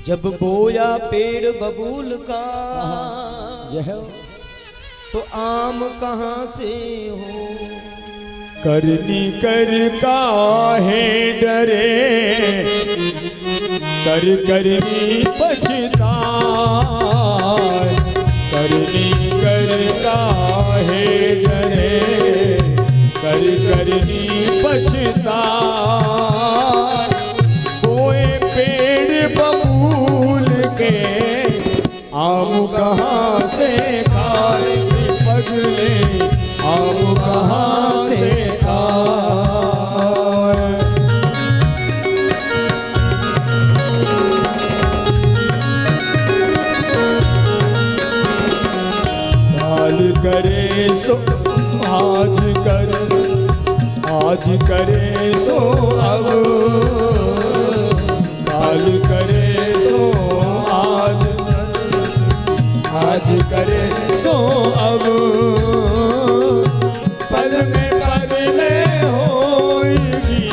जब बोया पेड़ बबूल का तो आम कहाँ से हो। करनी कर काहे डरे, कर करनी पछताए। करनी कर काहे डरे, कर करनी पछताए। बोए पेड़ बबूल के आम कहाँ से खाए। पगले आम कहाँ से खाए। काल करे सो आज कर, आज करे सो अब। काल करे सो आज, आज करे सो अब। पल में पगले होगी,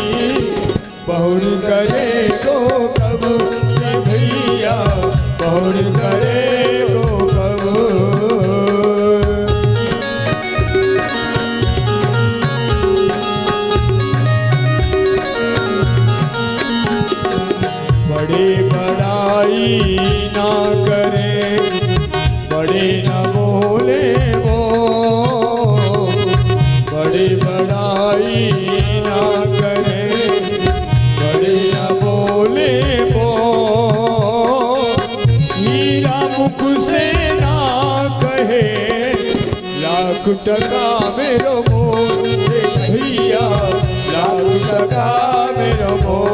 बहुर करे को कब। भैया बहुर करे को कब। बड़ी बड़ाई ना करे, बड़े न बोले वो। बड़ी बड़ाई ना करे, बड़े न बोले वो। हीरा मुख से ना कहे, लाख टका मेरो मोल। भैया लाख टका मेरो मोल।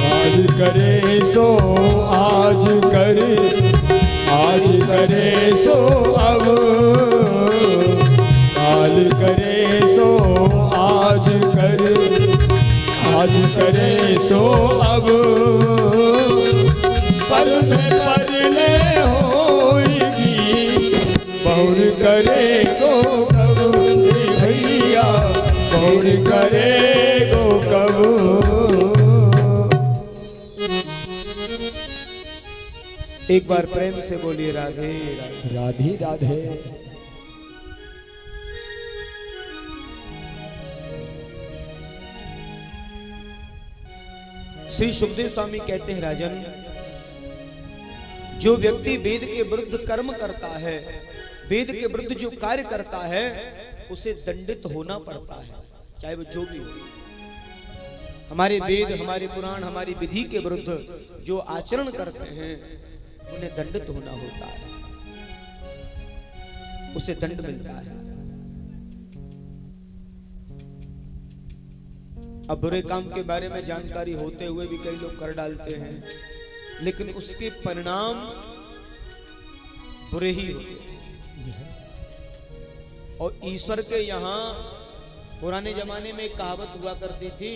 आज करे सो आज करे, आज करे सो अब। काल करे सो आज करे, आज करे सो अब। पल में परले होगी, बहुर करे को कब। भैया बहुर करे को कब। एक बार प्रेम से बोलिए राधे राधे। राधे राधे। श्री सुखदेव स्वामी कहते हैं राजन, जो व्यक्ति वेद के विरुद्ध कर्म करता है, वेद के विरुद्ध जो कार्य करता है, उसे दंडित होना पड़ता है, चाहे वो जो भी हो। हमारे वेद, हमारे पुराण, हमारी विधि के विरुद्ध जो आचरण करते हैं, उन्हें दंडित होना होता है, उसे दंड मिलता है। अब बुरे काम के बारे में जानकारी होते हुए भी कई लोग कर डालते हैं, लेकिन उसके परिणाम बुरे ही होते हैं। और ईश्वर के यहाँ पुराने जमाने में एक कहावत हुआ करती थी।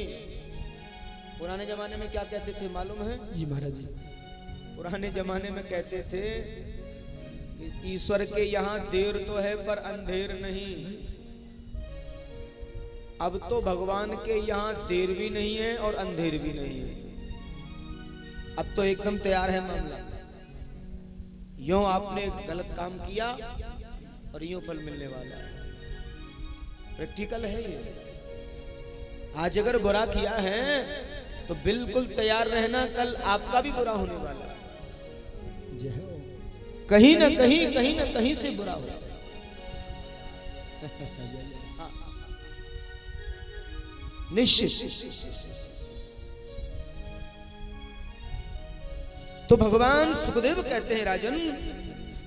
पुराने जमाने में क्या कहते थे मालूम है? जी महाराज जी। पुराने जमाने में कहते थे कि ईश्वर के यहाँ देर तो है पर अंधेर नहीं। अब तो भगवान के यहाँ देर भी नहीं है और अंधेर भी नहीं है, अब तो एकदम तैयार है मामला। यूं आपने गलत काम किया और यूं फल मिलने वाला है। प्रैक्टिकल है ये। आज अगर बुरा किया है तो बिल्कुल तैयार रहना, कल आपका भी बुरा होने वाला है। कहीं ना कहीं से बुरा हो। निश्चित। तो भगवान सुखदेव कहते हैं राजन,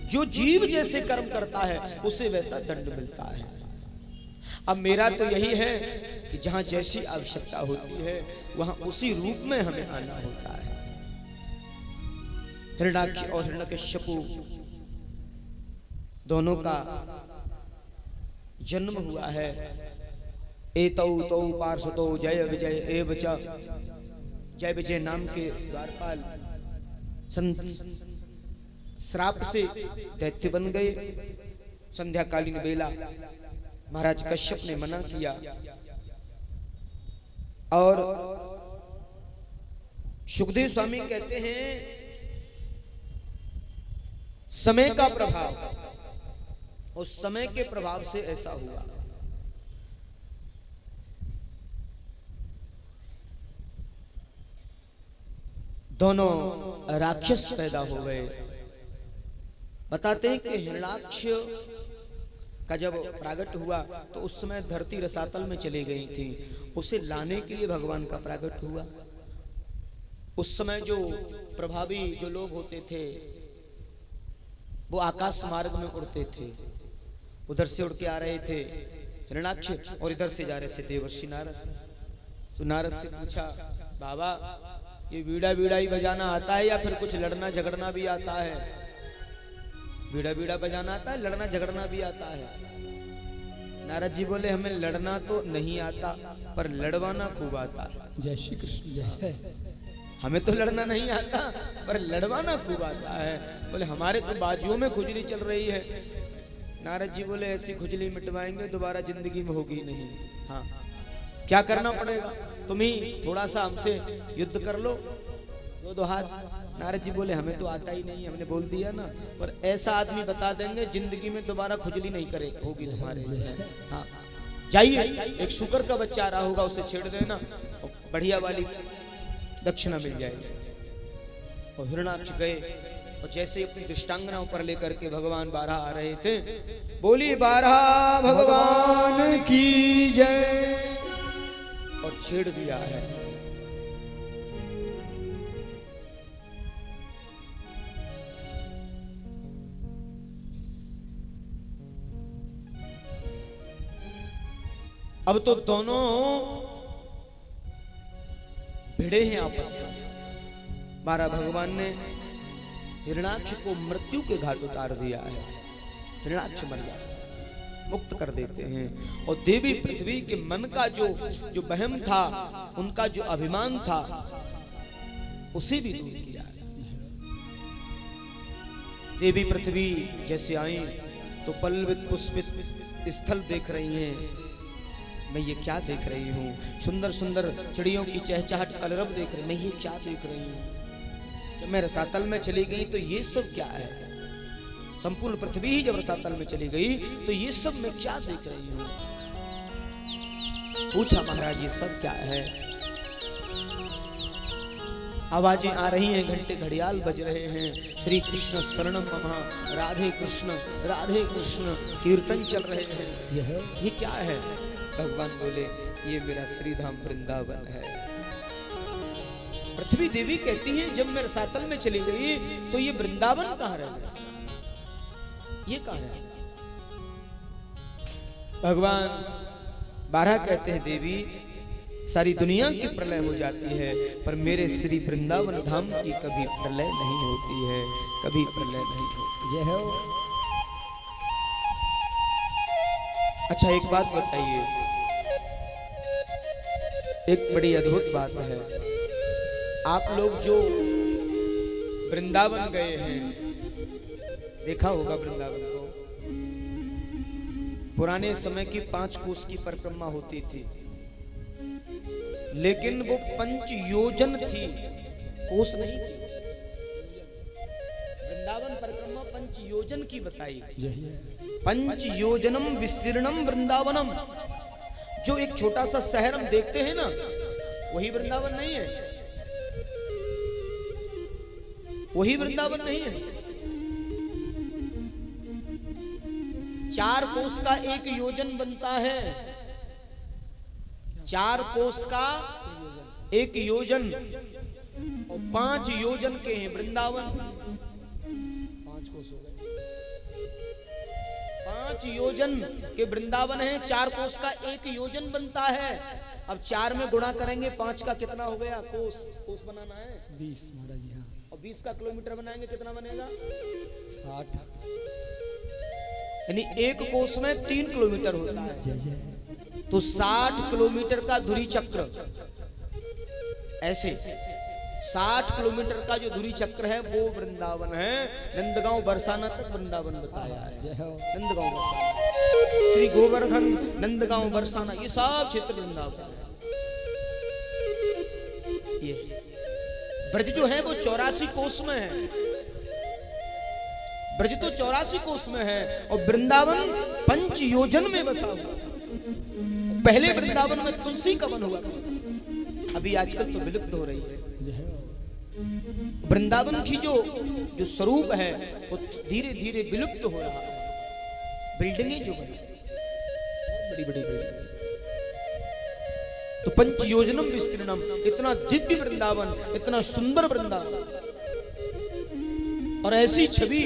जो जीव जैसे कर्म करता है उसे वैसा दंड मिलता है। अब मेरा तो यही है कि जहां जैसी आवश्यकता होती है वहां उसी रूप में हमें आना होता है। हिरण्याक्ष और हिरण्यकश्यप दोनों का जन्म हुआ है। एतौ तौ पार्षतो जय विजय एव च। जय विजय नाम के द्वारपाल श्राप से दैत्य बन गए। संध्याकालीन बेला महाराज कश्यप ने मना किया और सुखदेव स्वामी कहते हैं समय का प्रभाव, उस समय के प्रभाव से ऐसा हुआ। दोनों राक्षस पैदा हो गए। बताते हैं कि हिरण्याक्ष का जब प्रागट हुआ तो उस समय धरती रसातल में चली गई थी, उसे लाने के लिए भगवान का प्रागट हुआ। उस समय जो प्रभावी जो लोग होते थे वो आकाश मार्ग में उड़ते थे, उधर से उड़ के आ रहे थे हिरण्याक्ष और इधर से जा रहे थे देवर्षि नारद। तो नारद से पूछा, बाबा ये बीड़ा बीड़ा ही बजाना आता है या फिर कुछ लड़ना झगड़ना भी आता है? बीड़ा बीड़ा बजाना आता है, लड़ना झगड़ना भी आता है। नारद जी बोले, हमें लड़ना तो नहीं आता पर लड़वाना खूब आता है। जय श्री कृष्ण। जय। हमें तो लड़ना नहीं आता पर लड़वाना खूब आता है। बोले हमारे तो बाजुओं में खुजली चल रही है। नारद जी बोले, ऐसी खुजली मिटवाएंगे दोबारा जिंदगी में होगी नहीं। हाँ, क्या करना पड़ेगा? तुम ही थोड़ा सा हमसे युद्ध कर लो, दो हाथ। नारद जी बोले, हमें तो आता ही नहीं, हमने बोल दिया ना, पर ऐसा आदमी बता देंगे जिंदगी में दोबारा खुजली नहीं करे होगी तुम्हारे। हाँ, जाइए, एक शुकर का बच्चा आ रहा होगा, उसे छेड़ देना और बढ़िया वाली दक्षिणा मिल जाएगी। और हिरण्याक्ष गए और जैसे अपनी दृष्टांगना ऊपर लेकर के भगवान बारह आ रहे थे, बोली बारह भगवान की जय, और छेड़ दिया है। अब तो दोनों भिड़े हैं आपस में। बारह भगवान ने हिरण्याक्ष को मृत्यु के घाट उतार दिया है। हिरण्याक्ष मर गया, मुक्त कर देते हैं। और देवी पृथ्वी के मन का जो बहम था, उनका जो अभिमान था, उसे भी दूर किया है। देवी पृथ्वी जैसे आई तो पल्लवित पुष्पित स्थल देख रही हैं। मैं ये क्या देख रही हूँ? सुंदर सुंदर चिड़ियों की चहचहाट कलरव देख रही, मैं ये क्या देख रही हूँ? जब मैं रसातल में चली गई तो ये सब क्या है? संपूर्ण पृथ्वी ही जब रसातल में चली गई तो ये सब मैं क्या देख रही हूँ? पूछा महाराज, ये सब क्या है? आवाजें आ रही हैं, घंटे घड़ियाल बज रहे हैं, श्री कृष्ण शरणम मम, राधे कृष्ण कीर्तन चल रहे हैं। ये क्या है? भगवान बोले, ये मेरा श्रीधाम वृंदावन है। पृथ्वी देवी कहती है, जब मैं रसातल में चली गई तो ये वृंदावन कहाँ रह गया? ये कहाँ है? भगवान बारह कहते हैं, देवी सारी दुनिया की प्रलय हो जाती है पर मेरे श्री वृंदावन धाम की कभी प्रलय नहीं होती है, कभी प्रलय नहीं होती। जय हो। अच्छा, एक बात बताइए, एक बड़ी अद्भुत बात है। आप लोग जो वृंदावन गए हैं, देखा होगा वृंदावन को। पुराने समय की 5 कोस की परिक्रमा होती थी, लेकिन वो 5 योजन थी, कोस नहीं थी। वृंदावन परिक्रमा 5 योजन की बताई। 5 योजनम विस्तीर्णम वृंदावनम। जो एक छोटा सा शहर हम देखते हैं ना, वही वृंदावन नहीं है, वही वृंदावन नहीं है। 4 कोस का 1 योजन बनता है। 4 कोस का 1 योजन और 5 योजन के हैं वृंदावन। 5 कोस हो गए, 5 योजन के वृंदावन है। 4 कोस का 1 योजन बनता है। अब 4 में गुणा करेंगे, 5 का कितना हो गया? कोस बनाना है 20 महाराज जी। हाँ, और 20 का किलोमीटर बनाएंगे, कितना बनेगा? 60। यानी 1 कोस में 3 किलोमीटर होता है। जय जय। तो 60 किलोमीटर का धुरी चक्र, ऐसे 60 किलोमीटर का जो दूरी चक्र है वो वृंदावन है। नंदगांव बरसाना तक वृंदावन बताया है। जय हो। नंदगांव बरसाना, श्री गोवर्धन, नंदगांव बरसाना, ये सब क्षेत्र वृंदावन है। ये ब्रज जो है वो 84 कोस में है। ब्रज तो 84 कोस में है और वृंदावन 5 योजन में बसा हुआ। पहले वृंदावन में तुलसी का वन हुआ था, अभी आजकल तो विलुप्त हो रही है। जय हो। वृंदावन की जो स्वरूप है वो धीरे धीरे विलुप्त हो रहा है। बिल्डिंगें जो बनी, बड़ी बड़ी बिल्डिंग, तो 5 योजनम विस्तीर्णम, इतना दिव्य वृंदावन, इतना सुंदर वृंदावन, और ऐसी छवि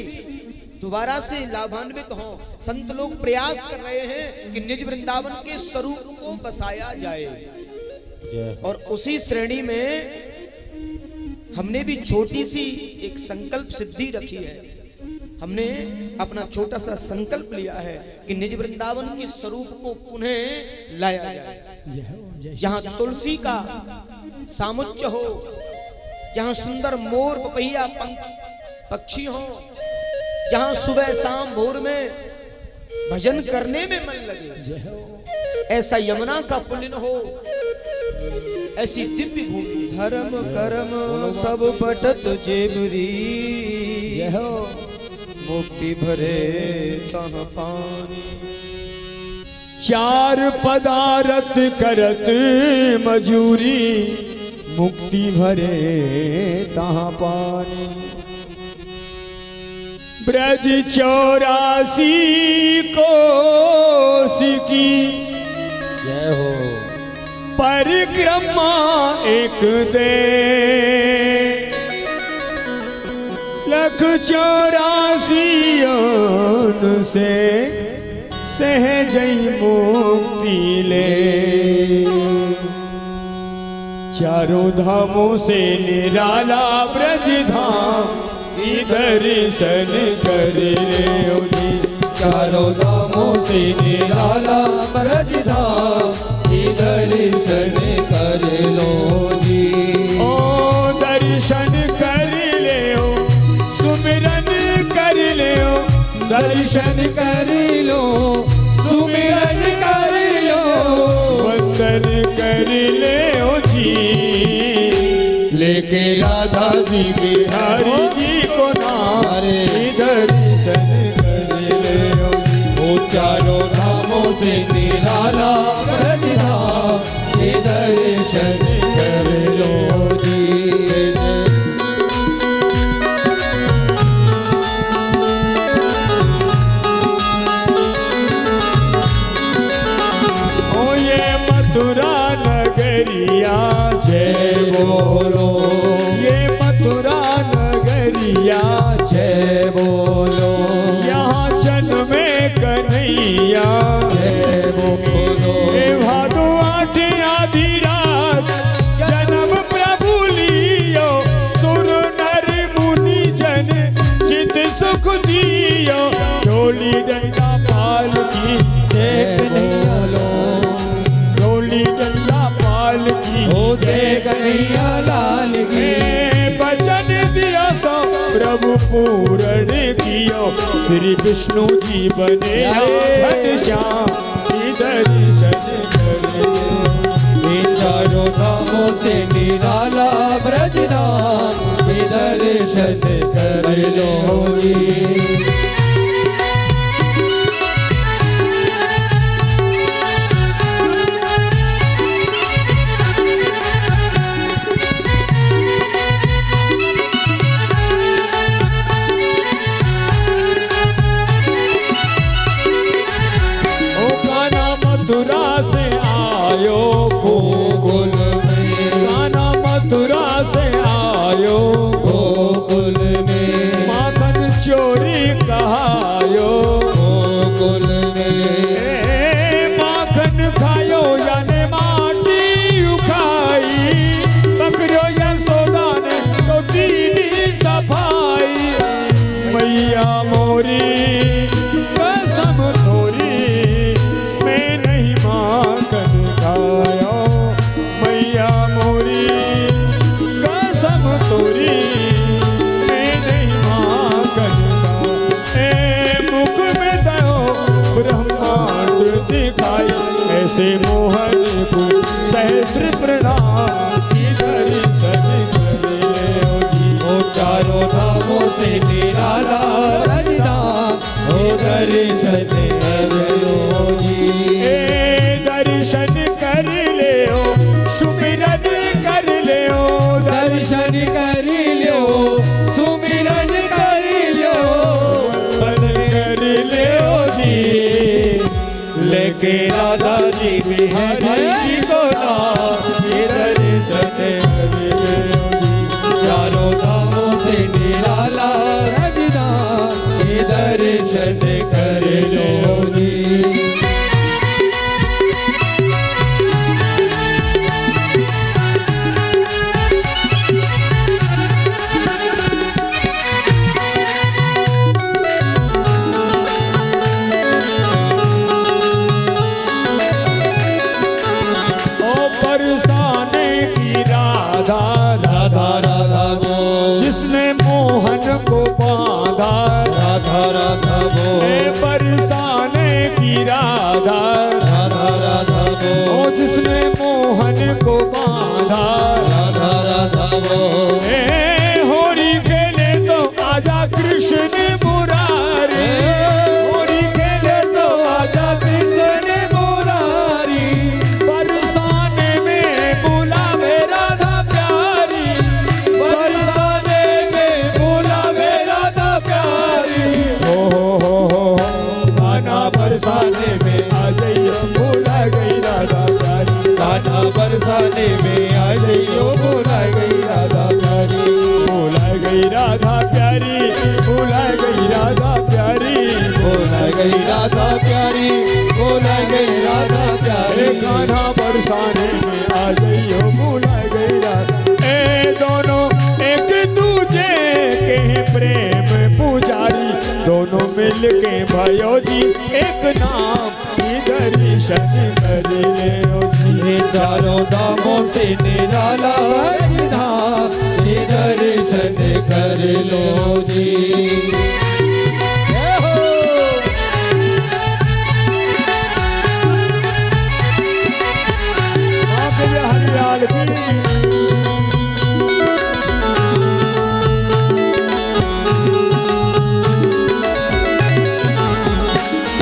दोबारा से लाभान्वित हो। संत लोग प्रयास कर रहे हैं कि निज वृंदावन के स्वरूप को बसाया जाए, और उसी श्रेणी में हमने भी छोटी सी एक संकल्प सिद्धि रखी है। हमने अपना छोटा सा संकल्प लिया है कि निज वृंदावन के स्वरूप को पुनः लाया जाए। जय हो। जय जहाँ तुलसी का सामुच्य हो, जहाँ सुंदर मोर पपैया पक्षी हो, जहाँ सुबह शाम भोर में भजन करने में मन लगे, जय हो। ऐसा यमुना का पुलिन हो, ऐसी दिव्य भूमि। धर्म कर्म सब बटत जेबरी, जय हो। मुक्ति भरे तह पानी। 4 पदारथ करत मजूरी, मुक्ति भरे तहाँ पानी। ब्रज 84 कोस की, जय हो। परिक्रमा एक दे, 184 योन से सहज मुक्ति ले। चारों धामों से निराला ब्रज धाम, दर्शन कर ले जी। चारों धामों से निराला ब्रज धाम, दर्शन कर लो जी। ओ दर्शन कर ले, सुमिरन कर ले, दर्शन कर लो, सुमिरन कर लो, वंदन कर ले जी। लेके राधा जी बिहारी जी को नारे, दर्शन कर ले ओ। चारों धामों से निराला ब्रज धाम, दर्शन कर लो जी। ओ ये मथुरा नगरिया, जय बोलो। ये मथुरा नगरिया, जय बोलो। यहाँ जन्मे कन्हैया, जय बोलो। हे भादो 8 आधी रात, जन्म प्रभु लियो, सुर नर मुनि जन चित सुख दियो। ढोली डंडा पाल की, जय बोलो। ढोली डंडा पाल की, जय कन्हैया लाल की। वचन दिया तो प्रभु पूर्ण कियो, श्री विष्णु जी बने घनश्याम, दर्शन कर। चारों धामों से निराला ब्रज धाम, दर्शन कर लो जी। मथुरा से आयो गोकुल में, गाना मथुरा से आयो गोकुल में। माखन चोरी निराला रजधाम हो दर्शन कर लो जी। दर्शन कर ले सुमिरन कर ले दर्शन कर लो सुमिरन कर लो मन कर ले जी। लेके राधा जी बिहारी जी को नाम ये दर्शन कर लो जी। चारों धामों से निराला रजधाम ये दर्शन कर लो जी। बरसाने की राधा राधा राधा वो जिसने मोहन को बांधा राधा राधा वो होली खेले तो आजा कृष्ण मुरारी होली खेले तो आजा कृष्ण मुरारी। बरसाने में बुलावे राधा प्यारी बरसाने में बुलावे राधा प्यारी। बरसाने में आ जाइयो भूला गई राधा प्यारी कान्हा बरसाने में आ जाइयो भूला गई राधा प्यारी भूला गई राधा प्यारी भूला गई राधा प्यारी भूला गई राधा प्यारी भूला गई राधा प्यारी। कान्हा बरसाने में आ जाइयो भूला गई राधा। ए दोनों एक दूजे के प्रेम पुजारी दोनों मिल के भयो जी एक नाम दर्शन कर ले जी। चारों धामों से निराला रजधाम दर्शन कर लो जी। हरियाल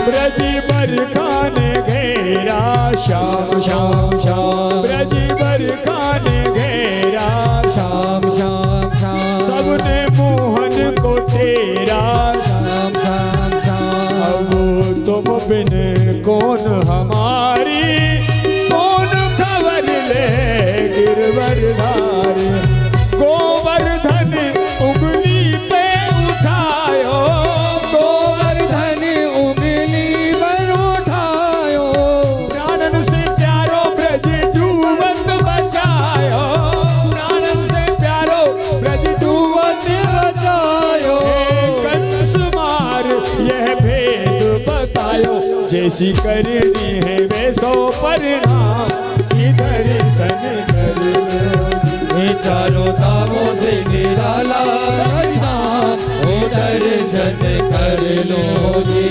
ब्रजी बरखाने घेरा श्याम श्याम श्याम ब्रजी बरखाने घेरा श्याम श्याम श्याम सबने मोहन को तेरा श्याम श्याम श्याम। अब तुम बिन कौन हमारी कौन खबर ले गिरवरधारी गोवर्धन उंगली पे उठायो गोवर्धन उंगली पर उठायो प्राणन से प्यारो ब्रज डूबत बचायो प्राणन से प्यारो ब्रज डूबत बचायो। कंस मार यह भेद बतायो जैसी करनी है वैसो परिणाम दर्शन कर लो। चारों धामों से निराला रजधाम दर्शन कर लो जी।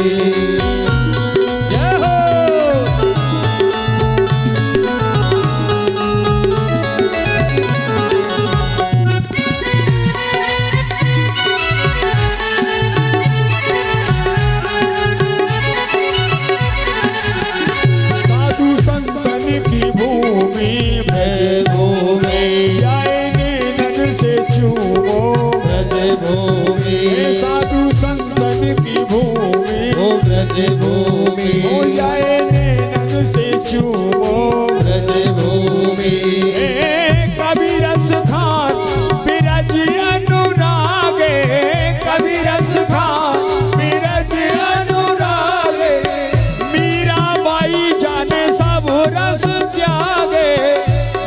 साधु संतन की भूमि ब्रज भूमि जाए नैनन से चूमो ब्रज भूमि साधु संतन की भूमि ब्रज भूमि जाए नैनन से चूमो ब्रज भूमि। कभी रस खान बिरज अनुरागे कभी रस खान बिरज अनुरागे मीराबाई जाने सब रस त्यागे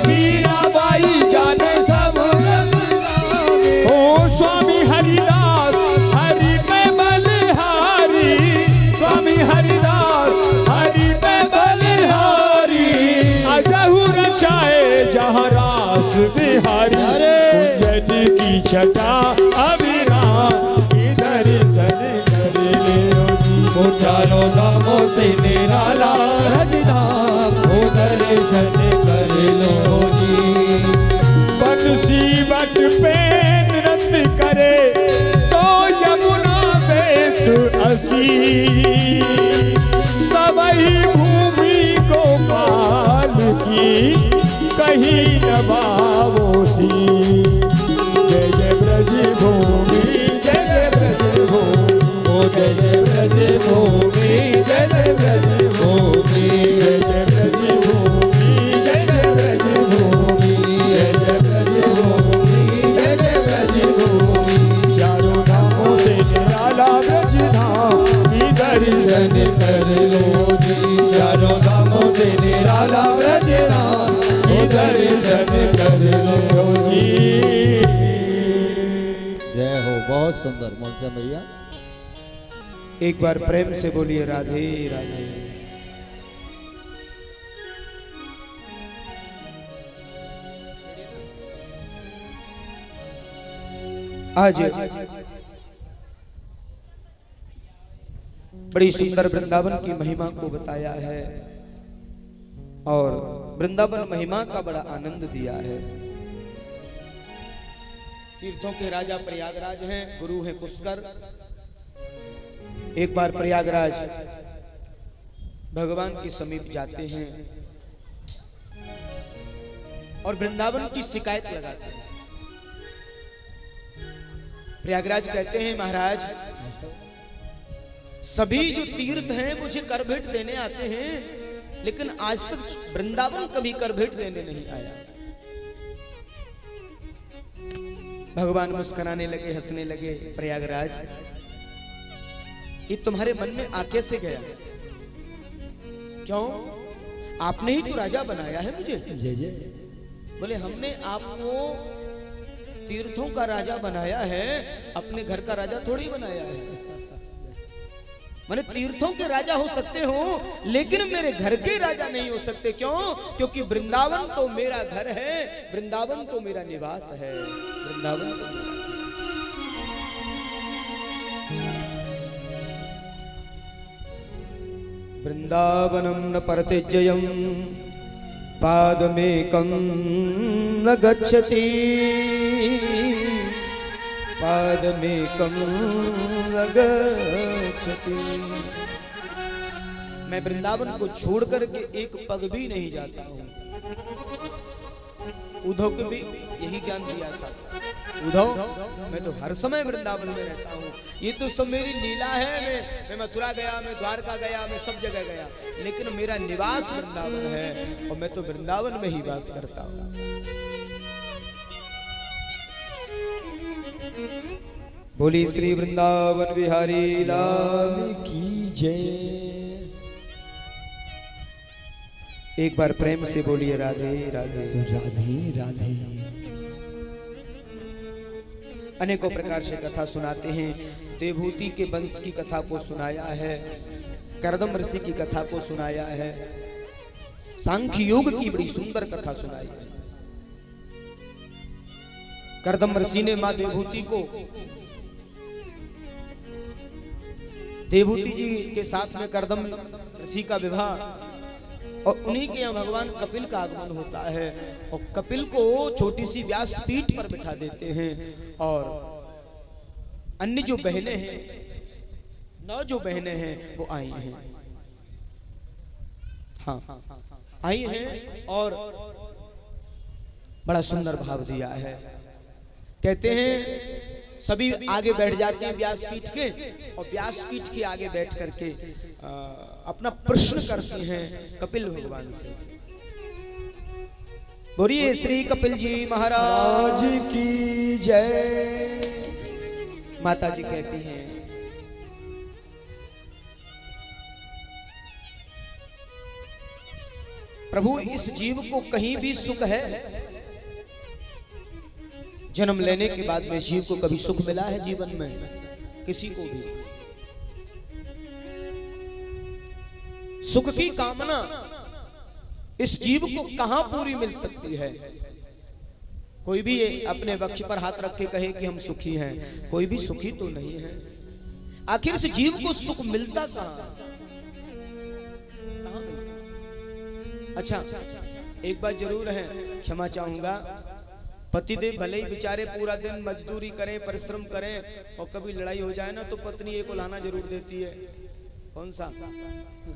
मीराबाई जाने सब रस त्यागे। ओ स्वामी हरिदास हरि पे बलिहारी स्वामी हरिदास हरि पे बलिहारी अजहु रचाए जहाँ रास बिहारी कुंजन की छटा अभिराम दर्शन कर ले जी। चारों धामों से निराला रजधाम दर्शन कर लो जी। बंसी बट पे नृत्य करे तो बसी सबही भूमि गोपाल की कहीं न भावोसी। जय जय ब्रज भूमि जय जय ब्रज भूमि ओ जय जय ब्रज भूमि जय जय ब्रज भूमि जय जय ब्रज भूमि जय जय ब्रज भूमि जय जय ब्रज भूमि जय जय ब्रज भूमि। चारों धामों से निराला ब्रज धाम की दर्शन कर लो जी। चारों धामों से निराला ब्रज धाम की दर्शन कर लो जी। जय हो। बहुत सुंदर मोलचा भैया। एक बार प्रेम से बोलिए राधे राधे। आज बड़ी सुंदर वृंदावन की महिमा को बताया है और वृंदावन महिमा का बड़ा आनंद दिया है। तीर्थों के राजा प्रयागराज हैं, गुरु हैं पुष्कर। एक बार प्रयागराज भगवान के समीप जाते हैं और वृंदावन की शिकायत लगाते हैं। प्रयागराज कहते हैं महाराज सभी जो तीर्थ हैं मुझे कर भेंट देने आते हैं, लेकिन आज तक वृंदावन कभी कर भेंट देने नहीं आया। भगवान मुस्कुराने लगे, हंसने लगे। प्रयागराज ये तुम्हारे मन में आके से गया क्यों? आपने ही तो राजा बनाया है मुझे। जय जय। बोले हमने आपको तीर्थों का राजा बनाया है, अपने घर का राजा थोड़ी बनाया है। मैंने तीर्थों के राजा हो सकते हो लेकिन मेरे घर के राजा नहीं हो सकते। क्यों? क्योंकि वृंदावन तो मेरा घर है, वृंदावन तो मेरा निवास है, वृंदावन तो मेरा। वृंदावनम न परतिजयम पादमेकं न गच्छति, पादमेकं न गच्छति। मैं वृंदावन को छोड़ करके एक पग भी नहीं जाता हूँ। उद्धव को भी यही ज्ञान दिया था। उद्धव मैं तो हर समय वृंदावन में रहता हूँ, ये तो सब मेरी लीला है। मैं मथुरा गया, मैं द्वारका गया, मैं सब जगह गया, लेकिन मेरा निवास वृंदावन है और मैं तो वृंदावन में ही वास करता हूँ। बोली श्री वृंदावन बिहारी लाल की जय। एक बार प्रेम से बोलिए राधे राधे राधे राधे। अनेकों प्रकार से कथा सुनाते हैं। देवहूति के वंश की कथा को सुनाया है, कर्दम ऋषि की कथा को सुनाया है, सांख्य योग की बड़ी सुंदर कथा सुनाई है। कर्दम ऋषि ने मां देवहूति को, देवहूति जी के साथ में कर्दम ऋषि का विवाह और उन्हीं के यहाँ भगवान कपिल का आगमन होता है और कपिल को छोटी सी व्यास पीठ पर बिठा देते हैं और अन्य जो बहनें हैं, 9 जो बहनें हैं वो आई हैं। हाँ आई हैं और बड़ा सुंदर भाव दिया है। कहते हैं सभी आगे बैठ जाते हैं व्यासपीठ के और व्यासपीठ के आगे बैठ करके अपना प्रश्न करती हैं कपिल भगवान से। बोलिए श्री कपिल जी महाराज की जय। माता जी कहती हैं प्रभु इस जीव को कहीं भी सुख है? जन्म लेने के बाद में जीव को कभी सुख मिला है जीवन में? किसी को भी सुख की कामना इस जीव को कहां पूरी मिल सकती है? कोई भी अपने वक्ष पर हाथ रख के कहे कि हम सुखी हैं, कोई भी सुखी तो नहीं है। आखिर इस जीव को सुख मिलता कहां? अच्छा एक बात जरूर है, क्षमा चाहूंगा, पतिदेव भले ही बेचारे पूरा दिन मजदूरी करें, परिश्रम करें और कभी लड़ाई हो जाए ना तो पत्नी एक उल्हाना जरूर देती है। कौन सा?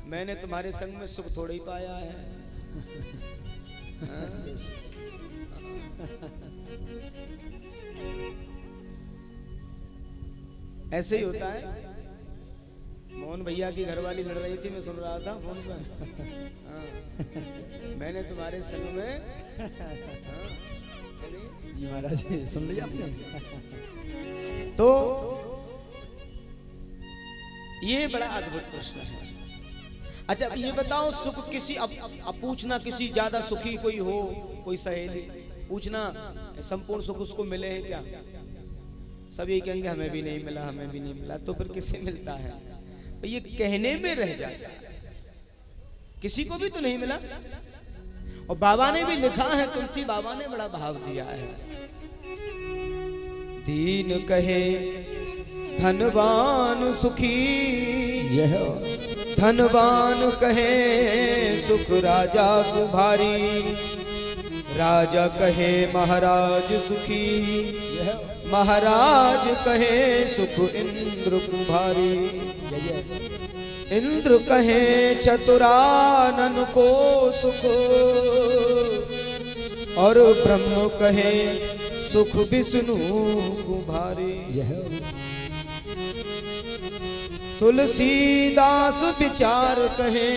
मैंने तुम्हारे संग में सुख थोड़ा ही पाया है। ऐसे ही होता है। मोहन भैया की घरवाली लड़ रही थी, मैं सुन रहा था फोन पर। मैंने तुम्हारे संग में जी महाराज सुन लिया आपने? तो ये बड़ा अद्भुत प्रश्न है। अच्छा ये बताओ, सुख किसी अब पूछना, किसी ज्यादा सुखी कोई हो, कोई सहेली पूछना संपूर्ण सुख उसको मिले है क्या? सब ये कहेंगे हमें भी नहीं मिला, हमें भी नहीं मिला। तो फिर किसे मिलता है? तो ये कहने में रह जाता है, किसी को भी तो नहीं मिला। और बाबा ने भी लिखा है, तुलसी बाबा ने बड़ा भाव दिया है। दीन कहे धनवान सुखी, जय हो। धनवान कहे सुख राजा को भारी, राजा कहे महाराज सुखी, महाराज कहे सुख इंद्र को भारी, इंद्र कहे चतुरानन को सुख, और ब्रह्म कहे सुख विष्णु को भारी। तुलसीदास विचार कहे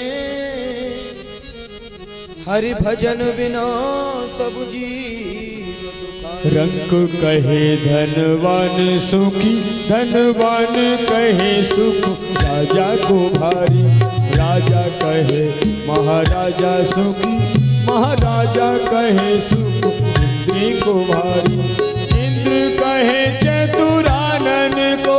हरि भजन बिना सब जीव दुखारी। रंक कहे धनवान सुखी, धनवान कहे सुख राजा को भारी, राजा कहे महाराजा सुखी, महाराजा कहे सुख इंद्री को भारी, इंद्र कहे चतुरानन को,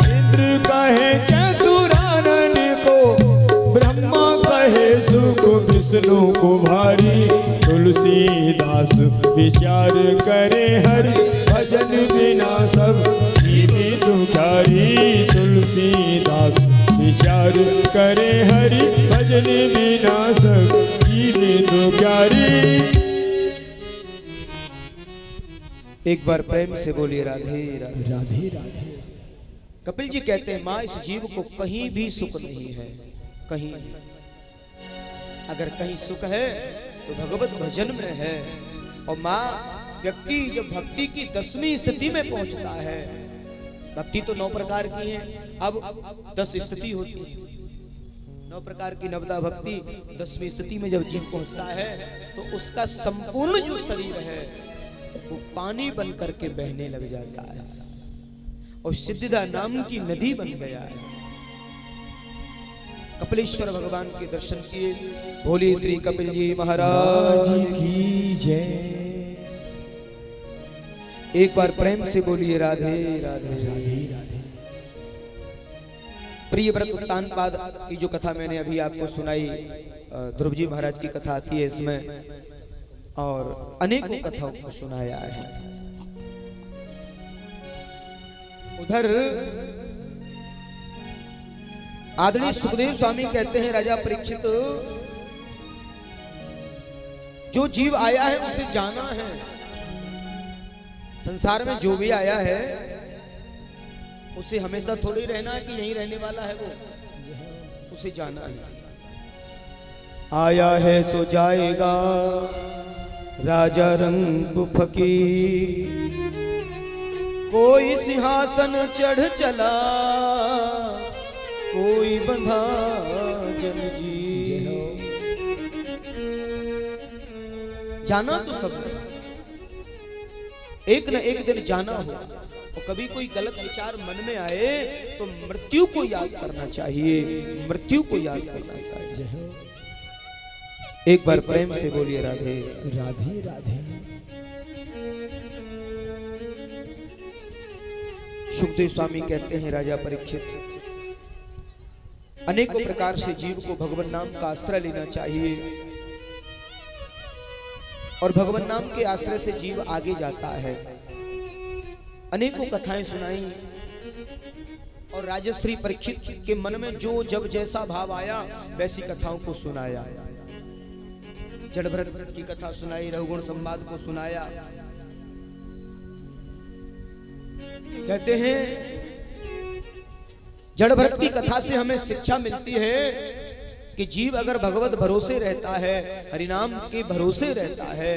इंद्र कहे चतुरानन को, ब्रह्मा कहे सुख विष्णु को भारी। तुलसीदास विचार करे हरि भजन बिना सब जीवे दुखारी, तुलसीदास विचार करे हरि भजन बिना सब जीवे दुखारी। एक बार प्रेम से बोलिए राधे राधे। राधे राधे। कपिल जी कहते हैं माँ इस जीव को कहीं भी सुख नहीं है, कहीं भी। अगर कहीं सुख है तो भगवत भजन में है। और माँ व्यक्ति जब भक्ति की 10वीं स्थिति में पहुंचता है, भक्ति तो 9 प्रकार की है, अब 10 स्थिति होती है। 9 प्रकार की नवदा भक्ति 10वीं स्थिति में जब जीव पहुंचता है तो उसका संपूर्ण जो शरीर है वो पानी बन करके बहने लग जाता है और सिद्धिदा नाम की नदी बन गया है। कपिलेश्वर भगवान के दर्शन किए। भोले श्री कपिल जी महाराज की जय। एक बार प्रेम से बोलिए राधे राधे राधे राधे। प्रिय व्रत उत्तानपाद की जो कथा मैंने अभी आपको सुनाई, ध्रुव जी महाराज की कथा आती है इसमें, और अनेकों कथाओं को सुनाया है। उधर आदरणीय सुखदेव स्वामी कहते हैं, राजा परीक्षित जो जीव आया है उसे जाना है। संसार में जो भी आया है उसे हमेशा थोड़ी रहना है कि यहीं रहने वाला है, वो उसे जाना है। आया है सो जाएगा राजा रंग फकीर, कोई सिंहासन चढ़ चला कोई बंधा जन जी। जाना तो सब एक न एक दिन जाना हो। और कभी कोई गलत विचार मन में आए तो मृत्यु को याद करना चाहिए, मृत्यु को याद करना चाहिए। एक बार प्रेम से बोलिए राधे राधे राधे। सुखदेव स्वामी कहते हैं, राजा परीक्षित अनेकों प्रकार से जीव को भगवान नाम का आश्रय लेना चाहिए और भगवान नाम के आश्रय से जीव आगे जाता है। अनेकों कथाएं सुनाई और राजश्री परीक्षित के मन में जो जब जैसा भाव आया वैसी कथाओं को सुनाया। जड़ भरत की कथा सुनाई, रघुगुण संवाद को सुनाया। कहते हैं जड़ भरत की कथा से हमें शिक्षा मिलती है कि जीव अगर भगवत भरोसे रहता है, हरिनाम के भरोसे रहता है,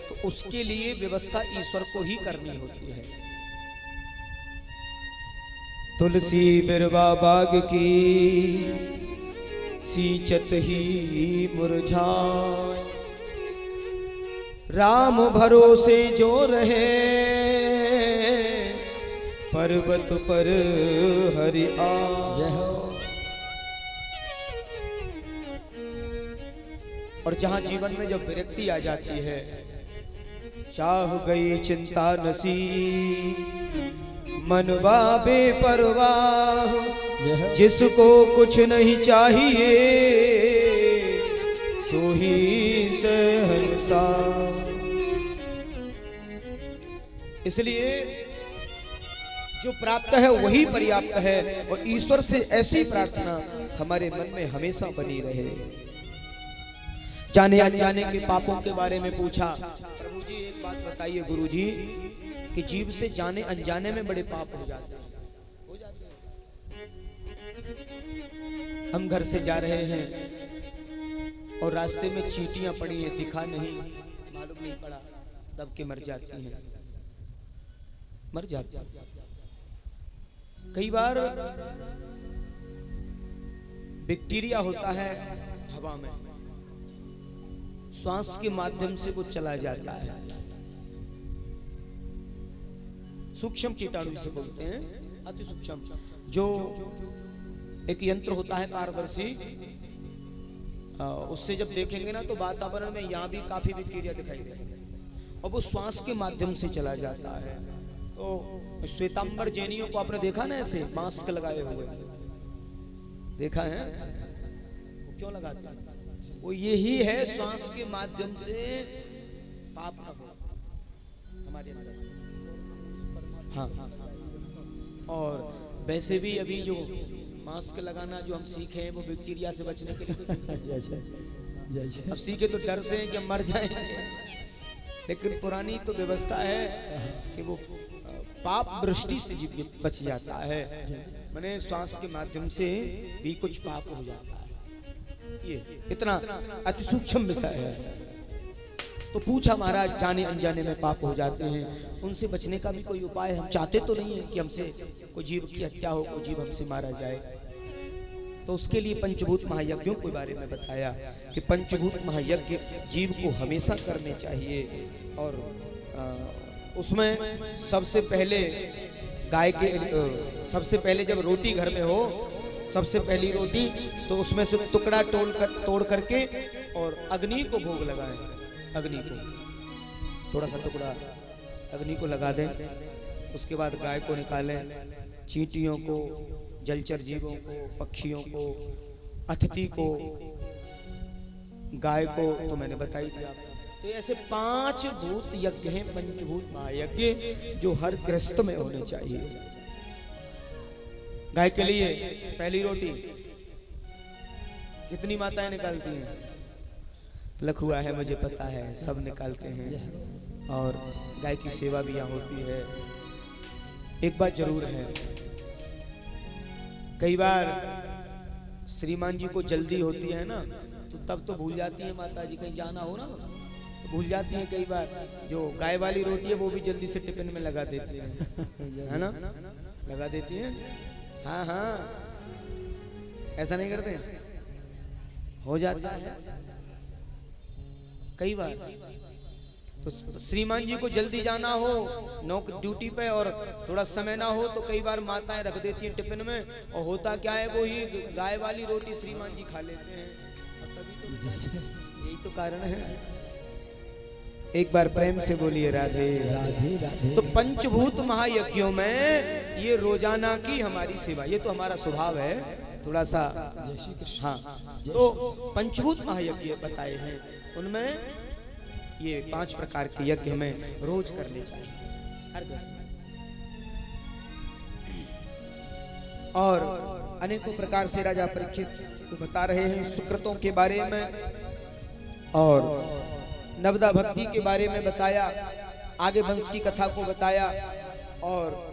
तो उसके लिए व्यवस्था ईश्वर को ही करनी होती है। तुलसी बिरवा बाग की सींचत ही मुरझाए, राम भरोसे जो रहे पर्वत पर हरि आए। जय हो। और जहां जीवन में जब विरक्ति आ जाती है, चाह गई चिंता नसी, मनवा बेपरवाह, जिसको कुछ नहीं चाहिए सो ही सहसा। इसलिए जो प्राप्त है वही पर्याप्त है, और ईश्वर से ऐसी प्रार्थना हमारे मन में हमेशा बनी रहे। जाने अनजाने के पापों के बारे में पूछा, प्रभु जी एक बात बताइए गुरु जी, कि जीव से जाने अनजाने में बड़े पाप हो जाते हैं। हम घर से जा रहे हैं और रास्ते में चींटियां पड़ी हैं, दिखा नहीं, मालूम नहीं पड़ा, दब के मर जाती हैं, मर जाती हैं। कई बार बैक्टीरिया होता है हवा में, श्वास के माध्यम से वो चला जाता है। सूक्ष्म कीटाणु से बोलते हैं, अति सूक्ष्म, जो एक यंत्र होता है पारदर्शी, उससे जब देखेंगे ना तो वातावरण में यहाँ भी काफी बैक्टीरिया दिखाई देंगे, और वो श्वास के माध्यम से चला जाता है। तो श्वेतांबर जैनियों को आपने देखा ना, ऐसे मास्क लगाए हुए देखा है, वो क्यों लगाते हैं? वो यही है, श्वास के माध्यम से पाप न हो हमारे अंदर। हाँ, और वैसे भी अभी जो मास्क लगाना जो हम सीखे हैं वो बैक्टीरिया से बचने के लिए। अब सीखे तो डर से कि हम मर जाएंगे, लेकिन पुरानी तो व्यवस्था है कि वो पाप वृष्टि से बच जाता है, माने श्वास के माध्यम से भी कुछ पाप हो जाता है। ये इतना अति सूक्ष्म विषय है। तो पूछा महाराज, जाने अनजाने में पाप हो जाते हैं, उनसे बचने का भी कोई उपाय? हम चाहते तो नहीं है कि हमसे कोई जीव की हत्या हो, कोई जीव हमसे मारा जाए। तो उसके लिए पंचभूत महायज्ञों के बारे में बताया कि पंचभूत महायज्ञ जीव को हमेशा करने चाहिए। और उसमें सबसे पहले गाय के सबसे पहले जब रोटी घर में हो, सबसे पहली रोटी तो उसमें से टुकड़ा तोड़ करके और अग्नि को भोग लगाएं। अग्नि को थोड़ा सा टुकड़ा अग्नि को लगा दें। उसके बाद गाय को निकालें, चींटियों को, जलचर जीवों को, पक्षियों को, अतिथि को, गाय को तो मैंने बताई थी आपको। तो ऐसे 5 भूत यज्ञ हैं, पंचभूत महायज्ञ, जो हर गृहस्थ में होने चाहिए। गाय के लिए पहली रोटी कितनी माताएं निकालती हैं? लखुआ है, मुझे पता है, सब निकालते हैं। और गाय की सेवा भी यहाँ होती है। एक बात जरूर है, कई बार श्रीमान जी को जल्दी होती है ना, तो तब तो भूल जाती है माता जी, कहीं जाना हो ना तो भूल जाती है। कई बार जो गाय वाली रोटी है वो भी जल्दी से टिफिन में लगा देती है ना, लगा देती है। हाँ हाँ, ऐसा नहीं करते, हो जाता है कई बार। तो श्रीमान जी को जल्दी जाना हो ड्यूटी पे और थोड़ा समय ना हो, तो कई बार माताएं रख देती हैं टिफिन में, और होता क्या है, वो ही गाय वाली रोटी श्रीमान जी खा लेते हैं। यही तो कारण है। एक बार प्रेम से बोलिए राधे राधे राधे। तो पंचभूत महायज्ञों में ये रोजाना की हमारी सेवा, ये तो हमारा स्वभाव है थोड़ा सा। हाँ, तो पंचभूत महायज्ञ बताए हैं, उनमें ये 5 प्रकार के यज्ञ हमें रोज करने चाहिए हर गृहस्थ। और अनेकों प्रकार से राजा परीक्षित को बता रहे हैं सुकृतों के बारे में और नवदा भक्ति के बारे में बताया, आगे वंश की कथा को बताया और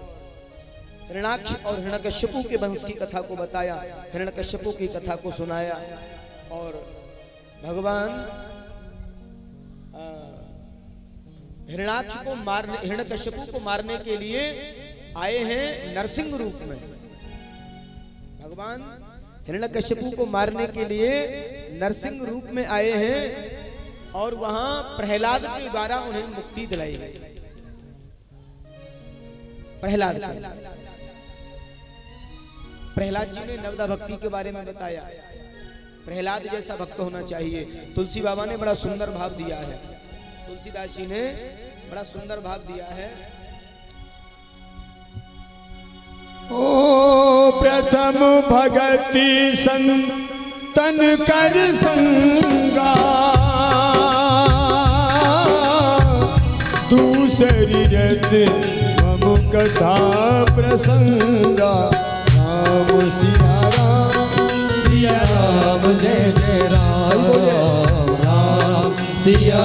हिरण्याक्ष और हिरण्यकश्यपु के वंश की कथा को बताया, हिरण्यकश्यपु की कथा को सुनाया। और भगवान हिरण्यकश्यपु को मारने के लिए आए हैं नरसिंह रूप में। भगवान हिरण्यकश्यपु को मारने के लिए नरसिंह रूप में आए हैं और वहां प्रहलाद के द्वारा उन्हें मुक्ति दिलाई गई। प्रहलाद जी ने नवदा भक्ति के बारे में बताया। प्रहलाद जैसा भक्त होना चाहिए। तुलसी बाबा ने बड़ा सुंदर भाव दिया है, तुलसीदास जी ने बड़ा सुंदर भाव दिया है। ओ प्रथम भगति संतन कर संगा, दूसरी रत मम कथा प्रसंगा। राम सिया राम जय जय राम, राम सिया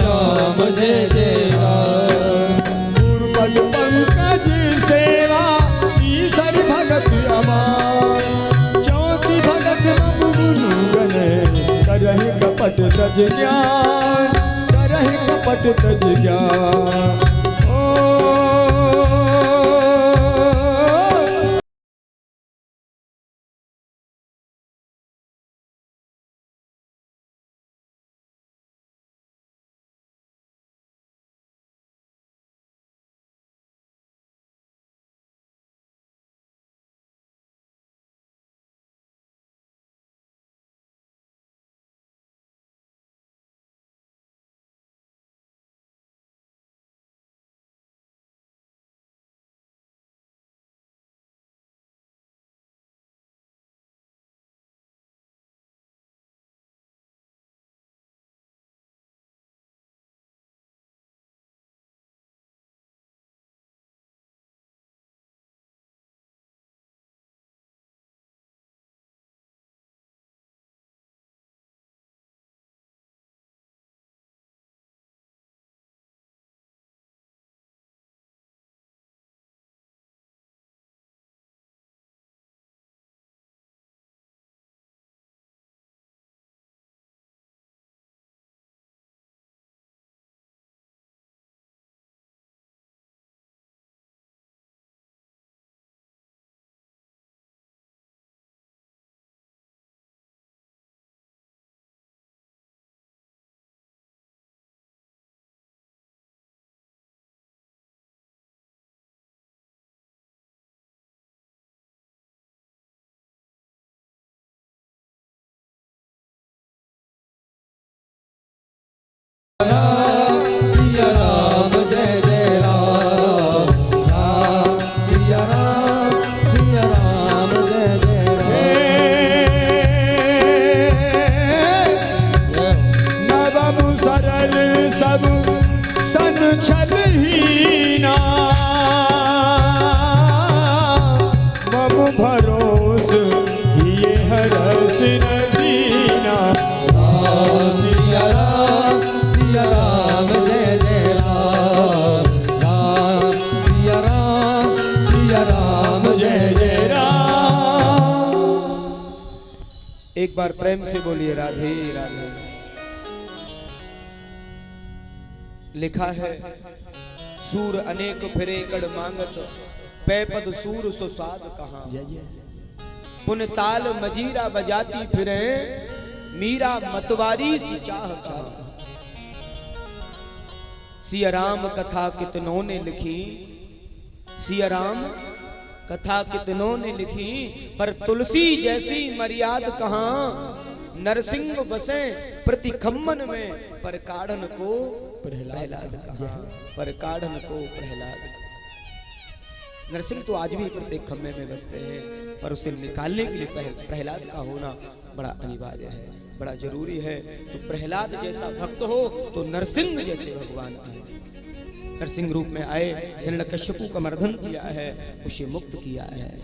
राम जय जय राम। गुरुपद पंकज सेवा ईश्वर भगत अमार, चौथी भगत मम गुरु गने, करहि कपट तज ज्ञान, करहि कपट तज ज्ञान। सिया राम जय जय राम, राम सिया राम जय जय राम। नवम सरल सब सन छल हीना, मम भरोस ये हरस न दीना। सिया राम जय जय राम, राम सिया राम जय जय राम। एक बार प्रेम से बोलिए राधे राधे। लिखा है सूर अनेक फिरे कड़ मांगत, पै पद सूर सो स्वाद कहाँ। पुन ताल मजीरा बजाती फिरे, मीरा मतवारी सी चाह कहाँ। सिया राम कथा कितनों ने लिखी, सिया राम कथा कितनों ने लिखी, पर तुलसी जैसी मर्याद कहाँ। नरसिंह बसे प्रति खम्मन में, पर काढ़न को प्रहलाद कहाँ। पर काढ़न को प्रहलाद। नरसिंह तो आज भी प्रत्येक खम्मे में बसते हैं, पर उसे निकालने के लिए प्रहलाद का होना बड़ा अनिवार्य है, बड़ा जरूरी है। तो प्रहलाद जैसा भक्त हो तो नरसिंह जैसे भगवान आए। नरसिंह रूप में आए, हिरण्यकश्यपु का मर्दन किया है, उसे मुक्त किया है।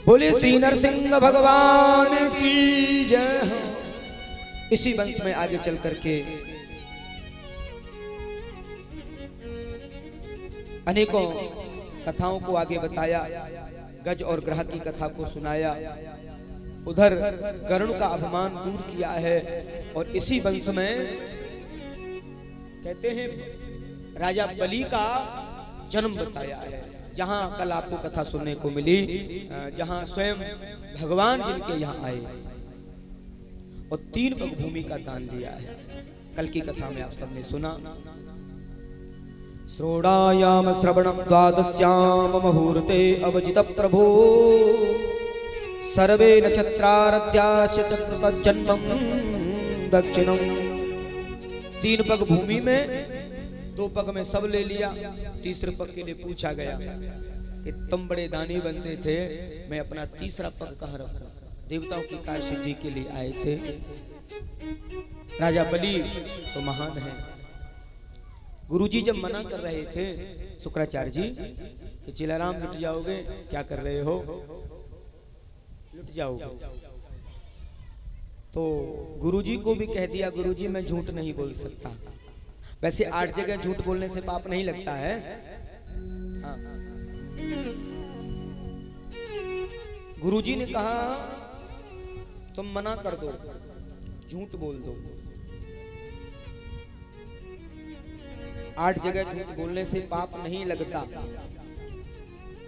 बोले श्री नरसिंह भगवान की जय हो। इसी वंश में आगे चल करके अनेकों कथाओं को आगे बताया, गज और ग्रह की कथा को सुनाया, उधर कर्ण का अभिमान दूर किया है। और इसी वंश में कहते हैं राजा बलि का जन्म बताया है, जहां कल आपको कथा सुनने को मिली, जहां स्वयं भगवान जिनके यहाँ आए और 3 पग भूमि का दान दिया है। कल की कथा में आप सबने सुना। श्रोणायाम श्रवणम द्वादश्याम मुहूर्ते अवजित प्रभो सर्वे नक्षत्रारध्यास्य चक्रत जन्मं दक्षिणम। 3 पग भूमि में, 2 पग में सब ले लिया, तीसरे पग के लिए पूछा गया कि तुम बड़े दानी बनते थे, मैं अपना तीसरा पग कहाँ रखूं? देवताओं की कार्य सिद्धि के लिए आए थे। राजा बलि तो महान है। गुरुजी जब मना कर रहे थे शुक्राचार्य जी कि चिलाराम लुट जाओगे, क्या कर रहे हो, लुट जाओगे, तो गुरुजी को भी कह दिया, गुरुजी मैं झूठ नहीं बोल सकता। वैसे 8 जगह झूठ बोलने से पाप नहीं लगता है। हाँ। गुरुजी ने कहा तुम मना कर दो, झूठ बोल दो। 8 जगह झूठ बोलने से पाप नहीं लगता।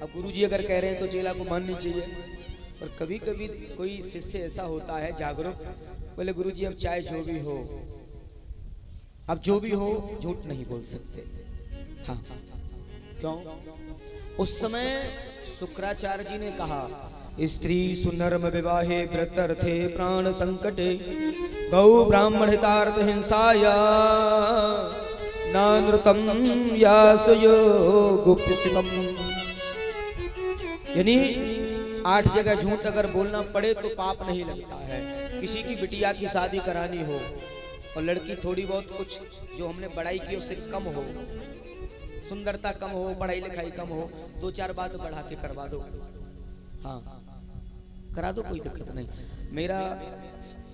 अब गुरुजी अगर कह रहे हैं तो चेला को माननी चाहिए। और कभी कभी कोई शिष्य ऐसा होता है जागरूक, बोले गुरुजी अब चाहे जो भी हो, अब जो भी हो झूठ नहीं बोल सकते। हाँ, क्यों? उस समय शुक्राचार्य जी ने कहा स्त्री सुनर्म विवाहे व्रतर्थे प्राण संकटे गौ ब्राह्मण हितार्थ हिंसाया नानृतम यासयो गुप्तसितम। यानी 8 जगह झूठ अगर बोलना पड़े तो पाप नहीं लगता है। किसी की बिटिया की शादी करानी हो और लड़की थोड़ी बहुत कुछ जो हमने बड़ाई की उससे कम हो, सुंदरता कम हो, पढ़ाई लिखाई कम हो, 2-4 बात बढ़ा के करवा दो। हाँ, करा दो, कोई दिक्कत नहीं। मेरा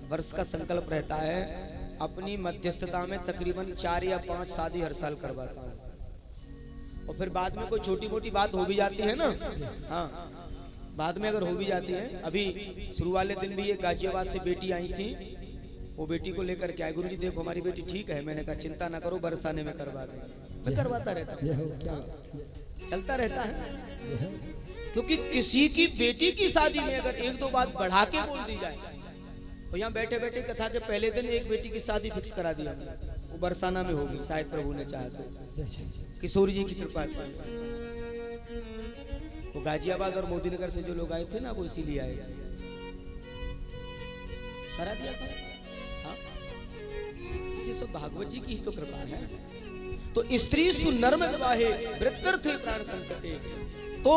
वर्ष का संकल्प रहता है अपनी मध्यस्थता में तकरीबन 4 या 5 शादी हर साल करवाता हूँ। और फिर बाद में कोई छोटी मोटी बात हो भी जाती है ना, हाँ, बाद में अगर हो भी जाती है। अभी शुरू वाले दिन भी एक गाजियाबाद से बेटी आई थी, वो बेटी को लेकर के आए, गुरुजी देखो हमारी बेटी ठीक है। मैंने कहा चिंता ना करो, बरसाने में करवा दें। मैं करवाता रहता हूँ, चलता रहता है। क्योंकि किसी की बेटी की शादी में अगर 1-2 बात बढ़ा के बोल दी जाए, तो यहाँ बैठे बैठे कथा के पहले दिन एक बेटी की शादी फिक्स करा दिया, वो बरसाना में होगी, शायद प्रभु ने चाहा तो, किशोर जी की कृपा से। वो गाजियाबाद और मोदीनगर से जो लोग आए थे ना, वो इसीलिए आए, करा दिया था। हाँ, इसी सब भागवत जी की ही तो कृपा है। तो स्त्री सुनर्म विवाहे वृत्तर्थे प्राण संकटे। तो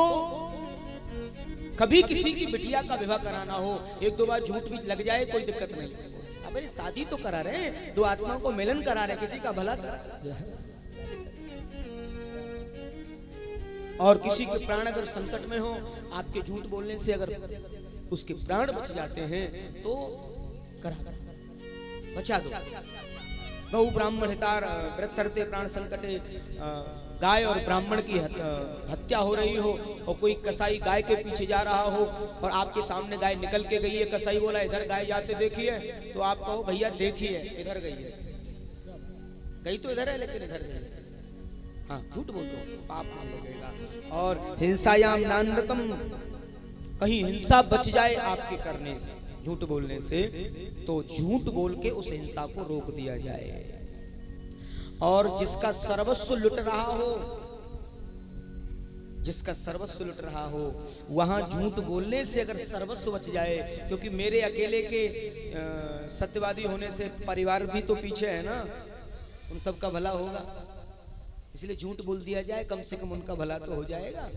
कभी किसी की बिटिया का विवाह कराना हो, 1-2 बार झूठ भी लग जाए कोई दिक्कत नहीं। अब अरे शादी तो करा रहे हैं, 2 आत्माओं को मिलन करा रहे हैं, किसी का भला करा। और किसी के प्राण अगर संकट में हो, आपके झूठ बोलने से अगर उसके प्राण बच जाते हैं तो करा, बचा दो। गौ ब्राह्मण हितार व्रतर्थे प्राण संकटे। गाय और ब्राह्मण की हत्या हो रही हो और कोई कसाई गाय के पीछे जा रहा हो और आपके सामने गाय निकल के गई है, कसाई बोला इधर गाय जाते देखिए, तो आप कहो भैया देखिए इधर गई है, गई तो इधर है लेकिन इधर गई है। हाँ, झूठ बोल दो, पाप मान लगेगा। और हिंसायाम नानृतम, कहीं हिंसा बच जाए आपके करने से, झूठ बोलने से, तो झूठ बोल के उस हिंसा को रोक दिया जाए। और जिसका सर्वस्व लुट रहा हो, जिसका सर्वस्व लुट रहा हो, वहां झूठ बोलने से अगर सर्वस्व बच जाए, क्योंकि मेरे अकेले के सत्यवादी होने से परिवार भी तो पीछे है ना, उन सब का भला होगा, इसलिए झूठ बोल दिया जाए, कम से कम उनका भला तो हो जाएगा।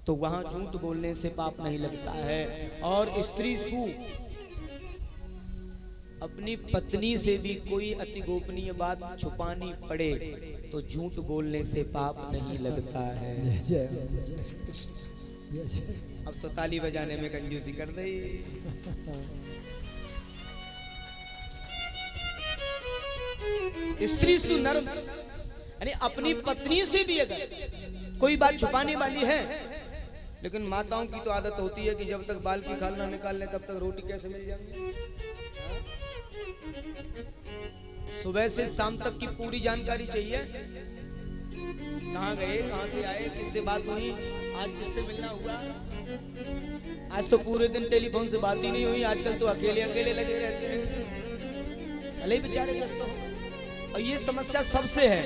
तो वहां झूठ बोलने से पाप नहीं लगता है। और स्त्री सु, अपनी पत्नी से भी कोई अति गोपनीय बात छुपानी पड़े तो झूठ बोलने से पाप नहीं लगता है। अब तो ताली बजाने में कंजूसी कर दी। स्त्री सुनर्म, यानी अपनी पत्नी से भी अगर कोई बात छुपाने वाली है, लेकिन माताओं की तो आदत होती है कि जब तक बाल की खाल ना निकाल ले तब तक रोटी कैसे मिल जाएगी। सुबह से शाम तक की पूरी जानकारी चाहिए, कहाँ गए, कहाँ से आए, किससे बात हुई, आज किससे मिलना हुआ। आज तो पूरे दिन टेलीफोन से बात ही नहीं हुई, आजकल तो अकेले अकेले लगे रहते हैं, भले ही बेचारे व्यस्त हो। और ये समस्या सबसे है,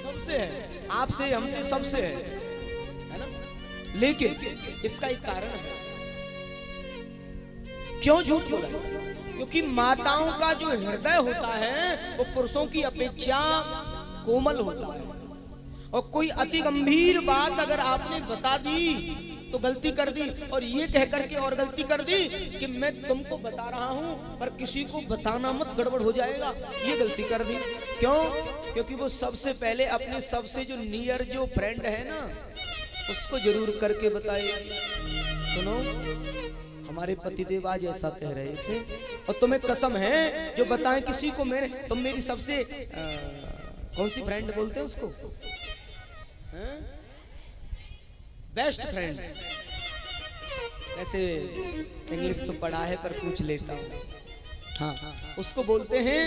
सबसे है, आपसे हमसे सबसे है ना। लेकिन इसका एक कारण है, क्यों झूठ बोला? क्योंकि माताओं का जो हृदय होता है वो पुरुषों की अपेक्षा कोमल होता है, और कोई अति गंभीर बात अगर आपने बता दी तो गलती कर दी, और ये कह करके और गलती कर दी कि मैं तुमको बता रहा हूं पर किसी को बताना मत, गड़बड़ हो जाएगा, ये गलती कर दी। क्यों? क्योंकि वो सबसे पहले अपने सबसे जो नियर जो फ्रेंड है ना उसको जरूर करके बताए। सुनो, हमारे पतिदेव आज ऐसा कह रहे थे, और तुम्हें कसम है जो बताएं किसी को, मैंने तुम मेरी सबसे कौन सी फ्रेंड बोलते हैं उसको, बेस्ट फ्रेंड, ऐसे इंग्लिश तो पढ़ा है पर पूछ लेता हूँ। हाँ, उसको बोलते हैं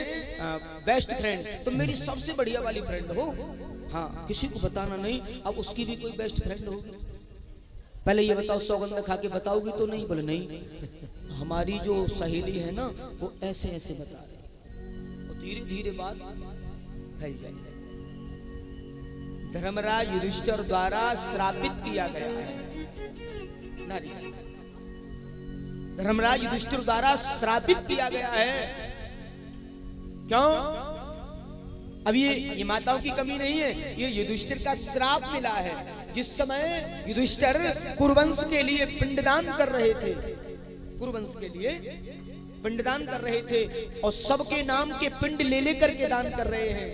बेस्ट फ्रेंड, तुम मेरी सबसे बढ़िया वाली फ्रेंड हो। हाँ, किसी को बताना नहीं। अब उसकी भी कोई बेस्ट फ्रेंड होगी, पहले ये बताओ सौगंध खा के बताओगी तो नहीं? बोले नहीं, हमारी जो सहेली है ना वो ऐसे ऐसे बता रही, धीरे धीरे बात फैल जाएगी। धर्मराज युधिष्ठिर द्वारा श्रापित किया गया है, धर्मराज युधिष्ठिर द्वारा श्रापित किया गया है। क्यों? अब ये माताओं की कमी नहीं है, ये युधिष्ठिर का श्राप मिला है। जिस समय युधिष्ठिर कुरुवंश के लिए पिंडदान कर रहे थे, कुरुवंश के लिए पिंडदान कर रहे थे, और सबके नाम के पिंड ले लेकर के दान कर रहे हैं।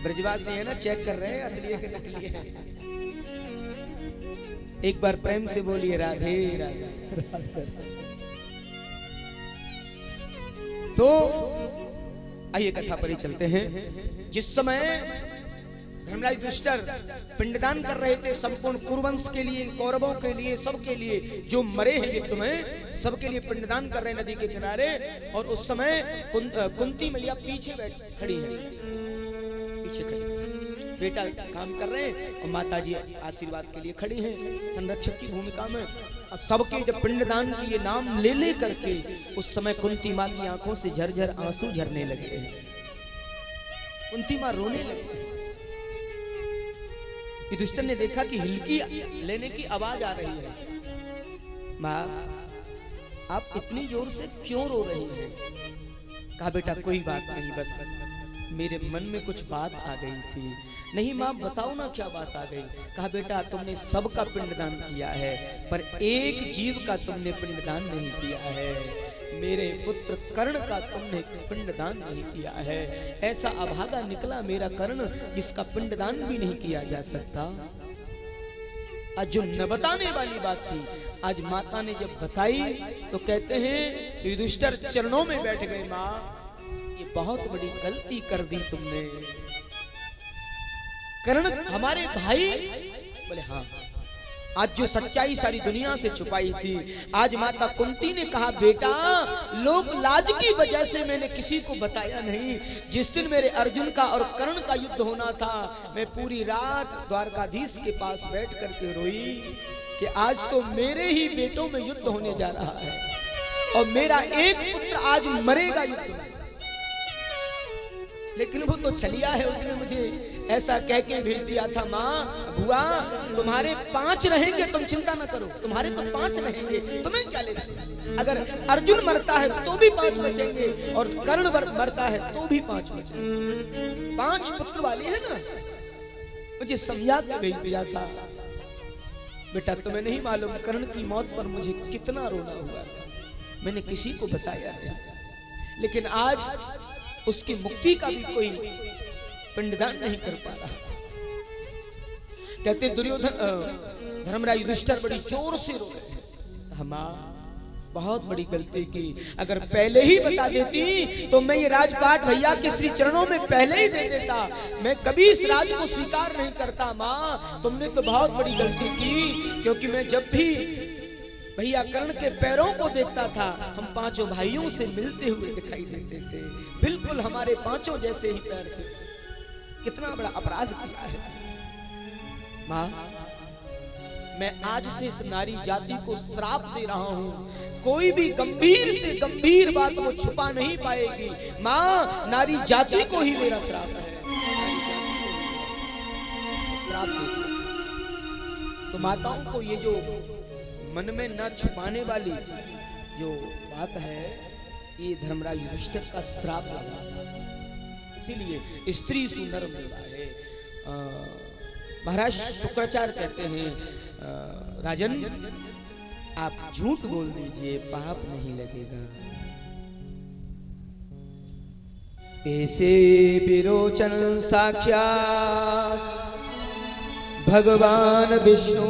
ब्रजवासी है ना, चेक कर रहे हैं असली है कि नकली है। एक बार प्रेम से बोलिए राधे राधे। तो आइए कथा पर ही चलते हैं। जिस समय धर्मराज युधिष्ठिर पिंडदान कर रहे थे संपूर्ण कुरुवंश के लिए, कौरवों के लिए, सबके लिए जो मरे हैं युद्ध में, सबके लिए पिंडदान कर रहे नदी के किनारे। और उस समय कुंती मैया पीछे खड़ी है, पीछे खड़ी, बेटा काम कर रहे हैं और माता जी आशीर्वाद के लिए खड़ी हैं संरक्षक की भूमिका में। अब सबके जब पिंडदान की ये नाम ले ले करके उस समय कुंती माँ की आंखों से झरझर आंसू झरने लगे हैं, कुंती माँ रोने लगी। युधिष्ठिर ने देखा कि हिलकी लेने की आवाज आ रही है। माँ, आप इतनी जोर से क्यों रो रही हैं? कहा बेटा कोई बात नहीं, बस मेरे मन में कुछ बात आ गई थी। नहीं माँ बताओ ना क्या बात आ गई? कहा बेटा तुमने सबका पिंडदान किया है पर एक जीव का तुमने पिंडदान नहीं किया है, मेरे पुत्र कर्ण का तुमने पिंडदान नहीं किया है। ऐसा अभागा निकला मेरा कर्ण जिसका पिंडदान भी नहीं किया जा सकता। आज जो न बताने वाली बात थी, आज माता ने जब बताई तो कहते हैं युधिष्ठिर चरणों में बैठ गए। माँ, ये बहुत बड़ी गलती कर दी तुमने। कर्ण हमारे भाई? बोले हाँ। आज जो सच्चाई सारी दुनिया से छुपाई थी, आज माता कुंती ने कहा बेटा लोक लाज की वजह से मैंने किसी को बताया नहीं। जिस दिन मेरे अर्जुन का और कर्ण का युद्ध होना था, मैं पूरी रात द्वारकाधीश के पास बैठ करके रोई कि आज तो मेरे ही बेटों में युद्ध होने जा रहा है और मेरा एक पुत्र आज मरेगा युद्ध में। लेकिन वो तो छलिया है, उसने मुझे ऐसा कह के भेज दिया था। माँ बुआ तुम्हारे 5 रहेंगे, तुम चिंता ना करो, तुम्हारे तो 5 रहेंगे, तुम्हें क्या लेना। अगर अर्जुन मरता है तो भी 5 बचेंगे और कर्ण मरता है तो भी 5 बचेंगे। 5 पुत्र वाले हैं ना, मुझे समझा के भेज दिया था। बेटा तुम्हें नहीं मालूम कर्ण की मौत पर मुझे कितना रोना हुआ, मैंने किसी को बताया नहीं। लेकिन आज उसकी मुक्ति का भी कोई पिंडदान नहीं कर पा रहा। कहते दुर्योधन धर्मराज युधिष्ठिर बड़ी जोर से रो रहे हैं। बहुत बड़ी गलती की। अगर पहले ही बता देती तो मैं ये राजपाट भैया के श्री चरणों में पहले ही दे देता। मैं कभी इस राज को स्वीकार नहीं करता। माँ तुमने तो बहुत बड़ी गलती की, क्योंकि मैं जब भी भैया कर्ण के पैरों को देखता था, हम पांचों भाइयों से मिलते हुए दिखाई देते थे। बिल्कुल हमारे पांचों जैसे ही पैर थे। कितना बड़ा अपराध किया है। माँ मैं आज से इस नारी जाति को श्राप दे रहा हूं। कोई भी गंभीर से गंभीर बात वो छुपा नहीं पाएगी। माँ नारी जाति को ही मेरा श्राप है। श्राप तो माताओं को ये जो मन में न छुपाने वाली जो बात है, ये धर्मराज युधिष्ठिर का श्राप है। इसीलिए स्त्री सुंदर है। महाराज शुक्राचार्य कहते हैं राजन आप झूठ बोल दीजिए, पाप नहीं लगेगा। ऐसे विरोचन साक्षात भगवान विष्णु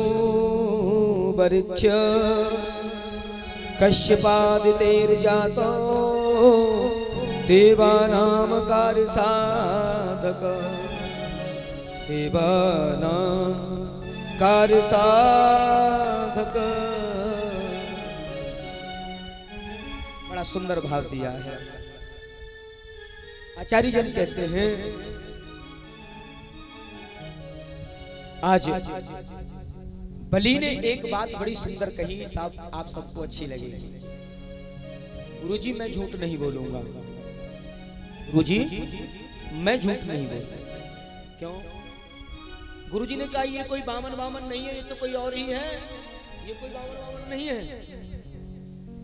वृक्ष कश्यपादितेर जातो देवानाम कार्य साधक देवानाम कार्य साधक। बड़ा सुंदर भाव दिया है। आचार्य जन कहते हैं आज बलि ने एक बात बड़ी सुंदर कही, साहब आप सबको अच्छी लगेगी। गुरुजी मैं झूठ नहीं बोलूंगा। गुरुजी मैं झूठ नहीं बोलूंगा। क्यों? गुरुजी ने कहा ये कोई बामन नहीं है, ये तो कोई और ही है। ये कोई बामन नहीं है,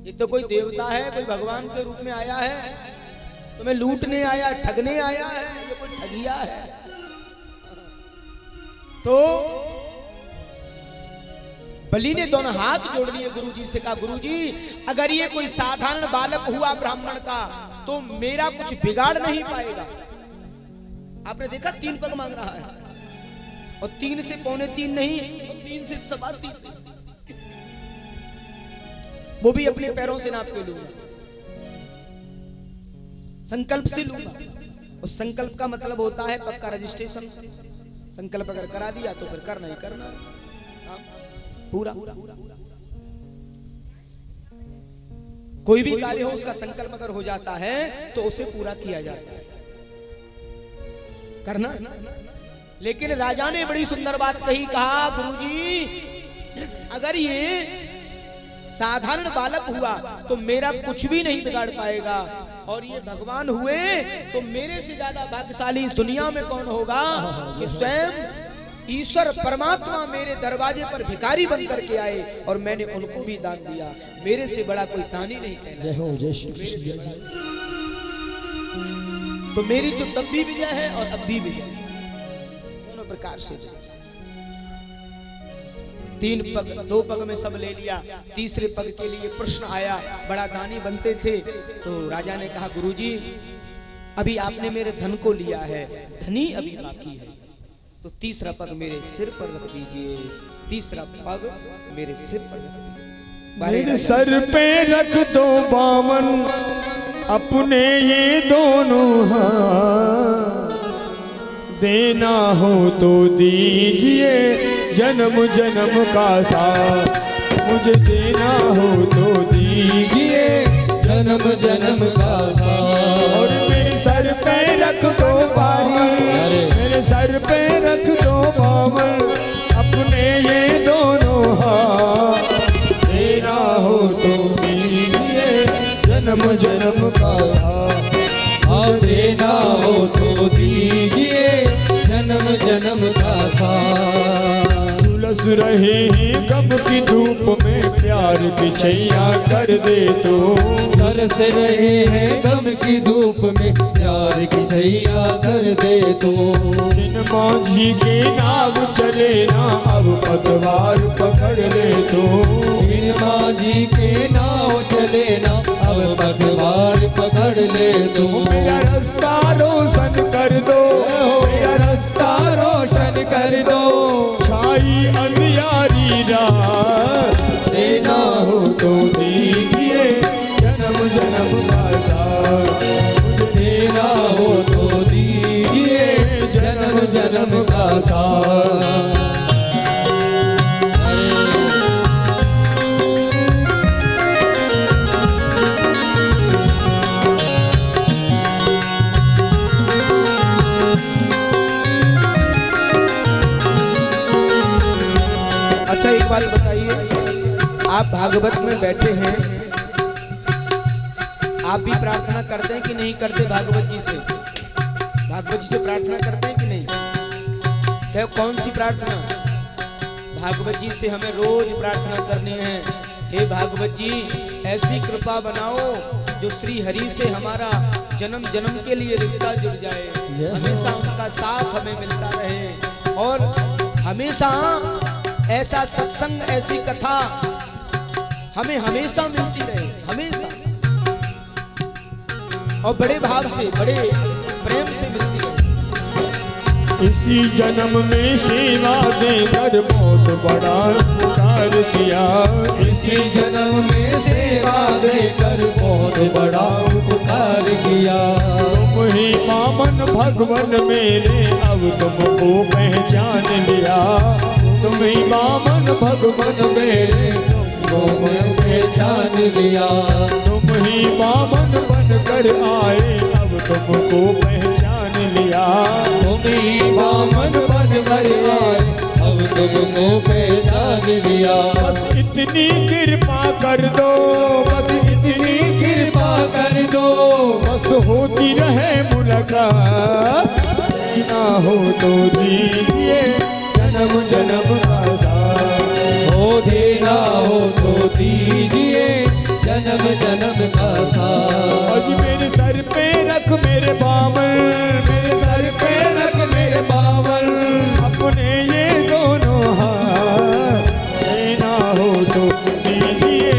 ये तो कोई देवता है, कोई भगवान के रूप में आया है। तो मैं लूटने आया, ठगने आया है, ये कोई ठगिया है। तो बलि ने दोनों हाथ जोड़ लिए गुरुजी से, कहा गुरुजी अगर ये कोई साधारण बालक हुआ ब्राह्मण का तो मेरा कुछ बिगाड़ नहीं पाएगा। आपने देखा 3 पग मांग रहा है, और 3 से 2.25 नहीं, 3 से 3.25, वो भी अपने पैरों से नाप के लूंगा, संकल्प से लूंगा। और संकल्प का मतलब होता है पक्का रजिस्ट्रेशन। संकल्प अगर करा दिया तो फिर करना ही करना है पूरा। कोई भी कार्य हो उसका संकल्प अगर हो जाता है तो उसे पूरा किया जाता है, करना। लेकिन राजा ने बड़ी सुंदर बात कही, कहा गुरुजी अगर ये साधारण बालक हुआ तो मेरा कुछ भी नहीं बिगाड़ पाएगा, और ये भगवान हुए तो मेरे से ज्यादा भाग्यशाली इस दुनिया में कौन होगा कि स्वयं ईश्वर परमात्मा मेरे दरवाजे पर भिखारी बन करके आए और मैंने उनको भी दान दिया। मेरे से बड़ा कोई दानी नहीं कहलाता। जय हो, जय श्री कृष्ण। तो मेरी तो तब भी विजय है और अब भी विजय, दोनों प्रकार से। 3 पग 2 पग में सब ले लिया। तीसरे पग के लिए प्रश्न आया, बड़ा दानी बनते थे। तो राजा ने कहा गुरुजी अभी आपने मेरे धन को लिया है, धनी अभी बाकी है, तो तीसरा पग मेरे सिर पर रख दीजिए। तीसरा पग मेरे सिर पर रख दीजिए। मेरे सर पे रख दो बामन अपने ये दोनों हाथ, देना हो तो दीजिए जन्म जन्म का साथ, मुझे देना हो तो दीजिए जन्म जन्म का साथ। और मेरे सर पे रख दो बारी, मेरे सर पे रख दो बामन अपने ये दोनों हाथ, देना हो तो दीजिए जन्म जन्म का साथ, देना हो तो दीजिए जन्म जन्म का साथ। झुलस रहे हैं गम की धूप में प्यार की छैया कर दे तो, तरस रहे हैं गम की धूप में प्यार की छैया कर दे तो। इन माझी के नाव चले ना अब पतवार पकड़ ले तो, इन माझी के नाव चले ना अब पतवार पकड़ ले तो। मेरा रास्ता रोशन कर दो, मेरा रास्ता रोशन कर दो, छाई अंधियारी रात, देना हो तो दीजिए अच्छा एक बात बताइए, आप भागवत में बैठे हैं, आप भी प्रार्थना करते हैं कि नहीं करते? भागवत जी से प्रार्थना करते हैं कि नहीं? क्या कौन सी प्रार्थना? भागवत जी से हमें रोज प्रार्थना करनी है, हे भागवत जी ऐसी कृपा बनाओ जो श्री हरि से हमारा जन्म जन्म के लिए रिश्ता जुड़ जाए, हमेशा उनका साथ हमें मिलता रहे और हमेशा ऐसा सत्संग, ऐसी कथा हमें हमेशा मिलती रहे, हमेशा, और बड़े भाव से, बड़े प्रेम से मिलती रहे। इसी जन्म में सेवा देकर बहुत बड़ा उपकार किया, इसी जन्म में सेवा देकर बहुत बड़ा उपकार किया। तुम ही पावन भगवन मेरे, अब तुमको पहचान लिया। तुम ही पावन भगवन मेरे, तुमको मैं पहचान लिया। तुम ही पावन बनकर आए, अब तुमको पहचान लिया। तुम ही पावन बनकर आए, अब तुमको पहचान लिया। बस इतनी कृपा कर दो, बस इतनी कृपा कर दो, बस होती रहे मुलाकात, ना हो तो दीजिए जन्म जन्म का साथ। हो देना हो तो दीजिए जन्म जन्म का साथ। आज मेरे सर पे रख मेरे बावल, मेरे सर पे रख मेरे बावल, अपने ये दोनों हाथ, देना हो तो दीजिए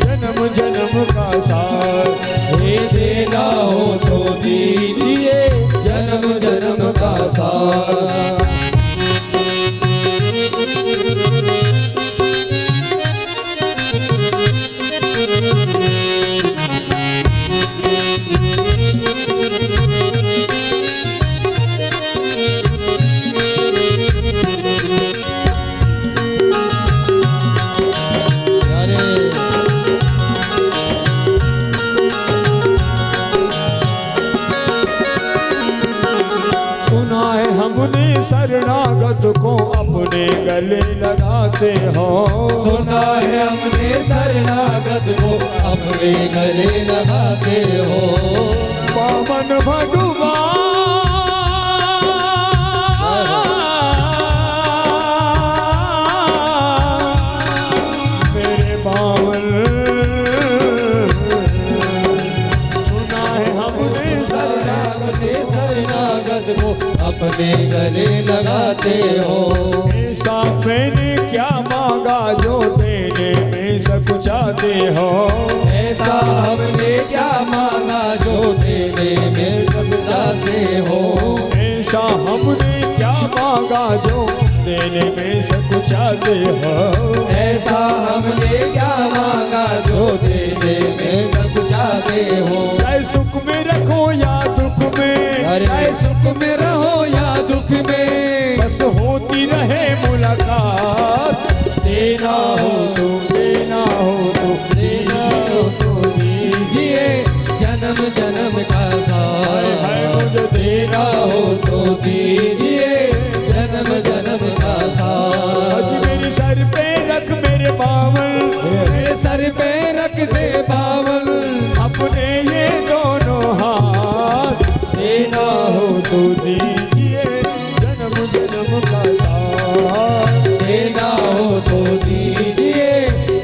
जन्म जन्म का साथ। हे देना हो तो दीजिए जन्म जन्म का साथ। शरणागत को अपने गले लगाते हो। सुना है हमने शरणागत को अपने गले लगाते हो। पावन भगवान मेरे बावल, सुना है हमने शरणागत को अपने गले लगाते हो। ऐसा मैंने क्या मांगा जो देने में सकुचाते हो। ऐसा हमने क्या मांगा जो देने में सकुचाते हो। ऐसा हमने क्या मांगा जो देने में सकुचाते हो। ऐसा हमने क्या मांगा जो देने में सकुचाते हो। चाहे सुख में रखो या दुख में, चाहे सुख में रहो या दुख में, बस होती रहे मुलाकात। देना हो तो देना हो तो देना हो तो दीजिए जन्म जन्म का साथ। है मुझे देना हो तो दीजिए जन्म जन्म का आज साथ। मेरे सर पे रख मेरे बावल, मेरे सर पे रख दे बावल, अपने ये दोनों हाथ। देना हो तो दीजिए जन्म जन्म का साथ। देना हो तो दीजिए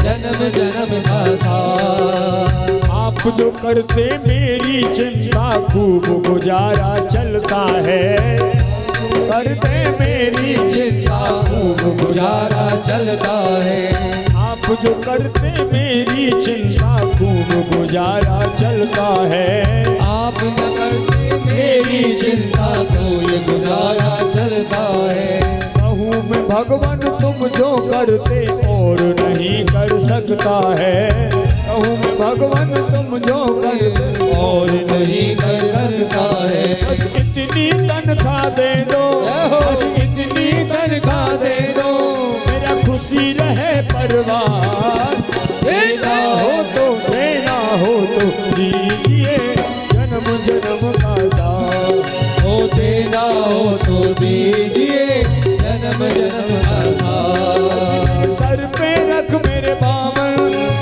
जन्म जन्म का साथ। आप जो करते मेरी चिंता, खूब गुजारा चलता है। करते मेरी चिंता खूब गुजारा चलता है। आप जो करते मेरी चिंता, खूब गुजारा चलता है। आप न करते मेरी चिंता तो ये गुजारा चलता है। कहूँ मैं भगवान तुम जो करते और नहीं कर सकता है। कहूँ मैं भगवान तुम जो करते और नहीं कर सकता है। बस इतनी तनख्वाह दे दो, बस इतनी तनख्वाह दे दो, मेरा खुशी रहे परिवार। देना हो तो दीजिए जन्म जन्म का साथ। ओ देना हो तो दीजिए जन्म जन्म का साथ। सर पे रख मेरे बामन,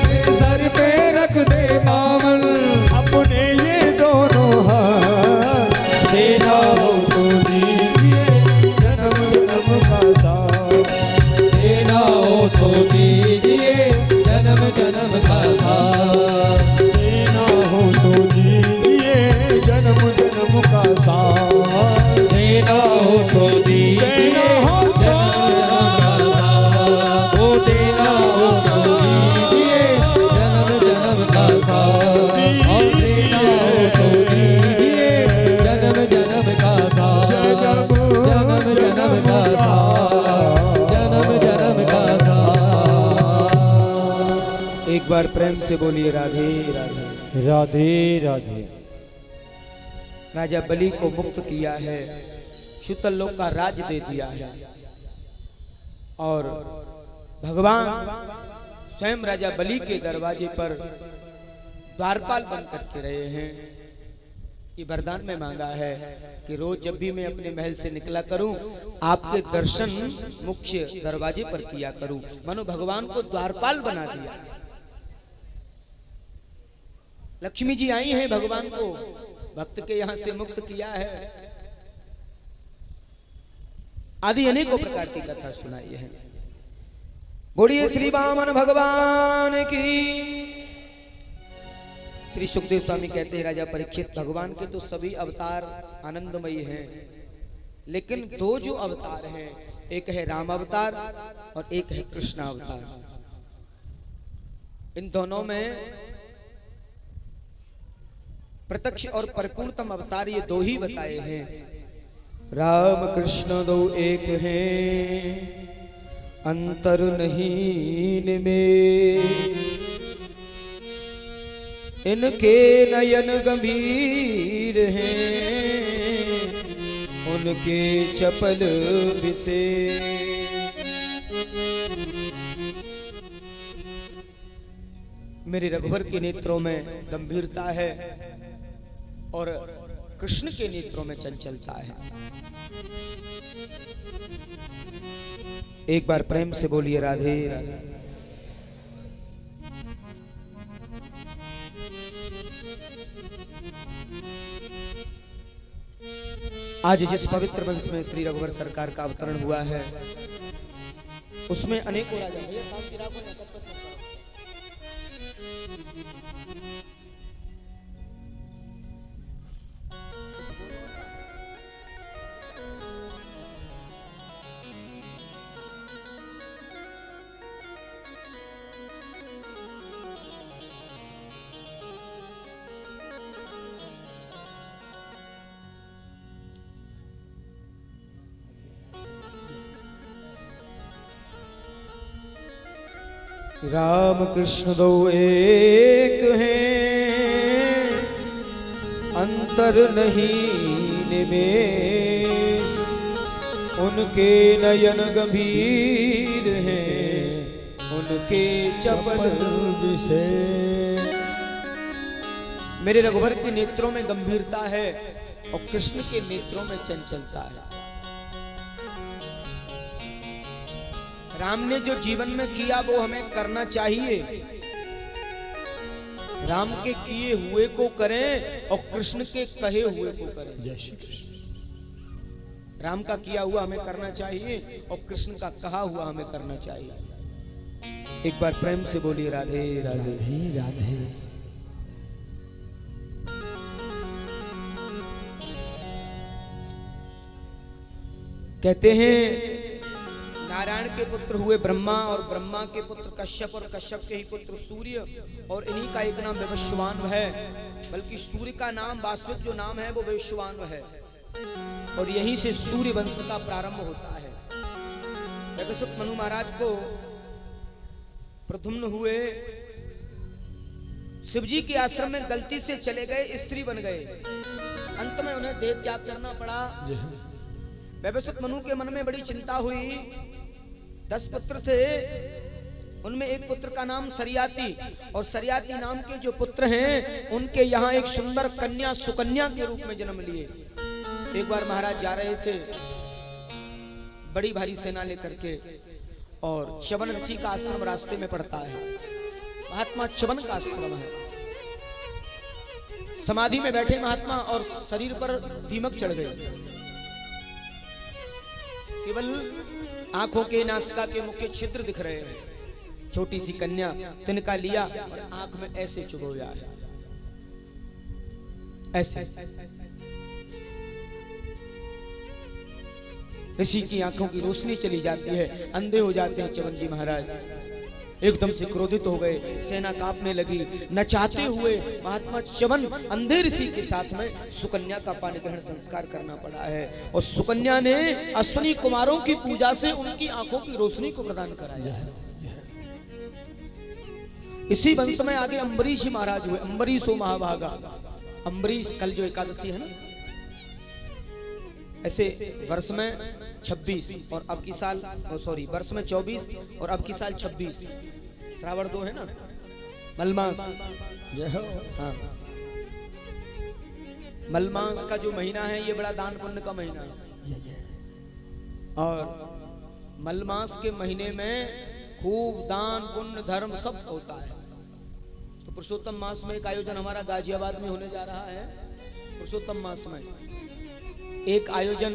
मेरे सर पे रख दे बामन, अपने ये दोनों हाथ, देना हो तो दीजिए जन्म जन्म का साथ, देना हो तो दीजिए जन्म जन्म का साथ, देना हो तो दीजिए जन्म जन्म का साथ, देना हो तो दीजिए जन्म जन्म का साथ, देना हो तो दीजिए जन्म जन्म का साथ, जन्म जन्म का साथ, जन्म जन्म का साथ। एक बार प्रेम से बोलिए राधे राधे। राधे राधे। राजा बलि को मुक्त किया है, शुतल लोक का राज दे दिया है, और भगवान स्वयं राजा बलि के दरवाजे पर द्वारपाल बन करके रहे हैं। ये वरदान में मांगा है कि रोज जब भी मैं अपने महल से निकला करूं, आपके दर्शन मुख्य दरवाजे पर किया करूं। मानो भगवान को द्वारपाल बना दिया। लक्ष्मी जी आई हैं, भगवान को भक्त के यहां से मुक्त किया है। आदि अनेकों प्रकार की कथा सुनाई है। बोलिए श्री वामन भगवान की। श्री सुखदेव स्वामी कहते हैं, राजा परीक्षित, भगवान के तो सभी अवतार आनंदमयी हैं, लेकिन दो जो अवतार हैं, एक है राम अवतार और एक है कृष्ण अवतार। इन दोनों में प्रत्यक्ष और परिपूर्णतम अवतार ये दो ही बताए हैं। राम कृष्ण दो एक हैं, अंतर नहीं इनमें, इनके नयन गंभीर हैं, उनके चपल विशेष। मेरे रघुवर के नेत्रों में गंभीरता है और कृष्ण के नेत्रों में चंचलता है। एक बार प्रेम से बोलिए राधे राधे। आज जिस पवित्र वंश में श्री रघुवर सरकार का अवतरण हुआ है, उसमें अनेकों राजा राम कृष्ण दो एक हैं, अंतर नहीं निमेष, उनके नयन गंभीर हैं, उनके चपल विशेष। मेरे रघुवर के नेत्रों में गंभीरता है और कृष्ण के नेत्रों में चंचलता है। राम ने जो जीवन में किया वो हमें करना चाहिए। राम के किए हुए को करें और कृष्ण के कहे हुए को करें। जय श्री कृष्ण। राम का किया हुआ हमें करना चाहिए और कृष्ण का कहा हुआ हमें करना चाहिए। एक बार प्रेम से बोलिए राधे राधे। राधे राधे। कहते हैं नारायण के पुत्र हुए ब्रह्मा और ब्रह्मा के पुत्र कश्यप और कश्यप के ही पुत्र सूर्य, और इन्हीं का एक नाम विवस्वान्व है। बल्कि सूर्य का नाम वास्तविक जो नाम है वो विवस्वान्व है, और यहीं से सूर्य वंश का प्रारंभ होता है। वैवस्वत मनु महाराज को प्रद्युम्न हुए, शिवजी के आश्रम में गलती से चले गए, स्त्री बन गए, अंत में उन्हें देह त्याग करना पड़ा। वैवस्वत मनु के मन में बड़ी चिंता हुई। 10 पुत्र थे, उनमें एक पुत्र का नाम सरियाती, और सरियाती नाम के जो पुत्र हैं उनके यहाँ एक सुंदर कन्या सुकन्या के रूप में जन्म लिए। एक बार महाराज जा रहे थे बड़ी भारी सेना लेकर के, और च्यवन ऋषि का आश्रम रास्ते में पड़ता है। महात्मा च्यवन का आश्रम है। समाधि में बैठे महात्मा और शरीर पर दीमक चढ़ गए। केवल आंखों के, नासिका के, मुख के छिद्र दिख रहे हैं। छोटी सी कन्या तिनका लिया और आंख में ऐसे चुभोया है, ऐसे। ऋषि की आंखों की रोशनी चली जाती है, अंधे हो जाते हैं च्यवन जी महाराज। एकदम से क्रोधित हो गए, सेना कांपने लगी। न चाहते हुए महात्मा च्यवन अंधे ऋषि के साथ में सुकन्या का पानी ग्रहण संस्कार करना पड़ा है। और सुकन्या ने अश्विनी कुमारों की पूजा से उनकी आंखों की रोशनी को प्रदान कराया है। इसी वंश में आगे अम्बरीश महाराज हुए। अम्बरीशो महाभागा। अम्बरीश कल जो एकादशी है ना, ऐसे वर्ष में 26 और अब की साल सॉरी वर्ष में 24 और अब की साल 26। श्रावण 2 है ना, मलमास। हाँ, मलमास का जो महीना है ये बड़ा दान पुण्य का महीना है। और मलमास के महीने में खूब दान पुण्य धर्म सब होता है। तो पुरुषोत्तम मास में एक आयोजन हमारा गाजियाबाद में होने जा रहा है। पुरुषोत्तम मास में एक आयोजन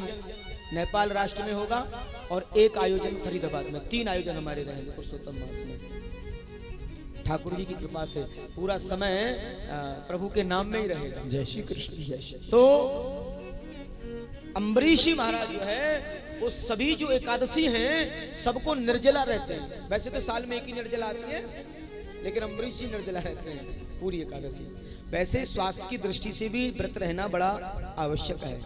नेपाल राष्ट्र में होगा और एक आयोजन फरीदाबाद में। 3 आयोजन हमारे रहेंगे पुरुषोत्तम मास में। ठाकुर जी की कृपा से पूरा समय प्रभु के नाम में ही रहेगा। जय श्री कृष्ण, जय श्री। तो अम्बरीशी महाराज जो है वो सभी जो एकादशी हैं सबको निर्जला रहते हैं। वैसे तो साल में एक ही निर्जला आती है, लेकिन अम्बरीश जी निर्जला रहते हैं पूरी एकादशी। वैसे स्वास्थ्य की दृष्टि से भी व्रत रहना बड़ा आवश्यक है।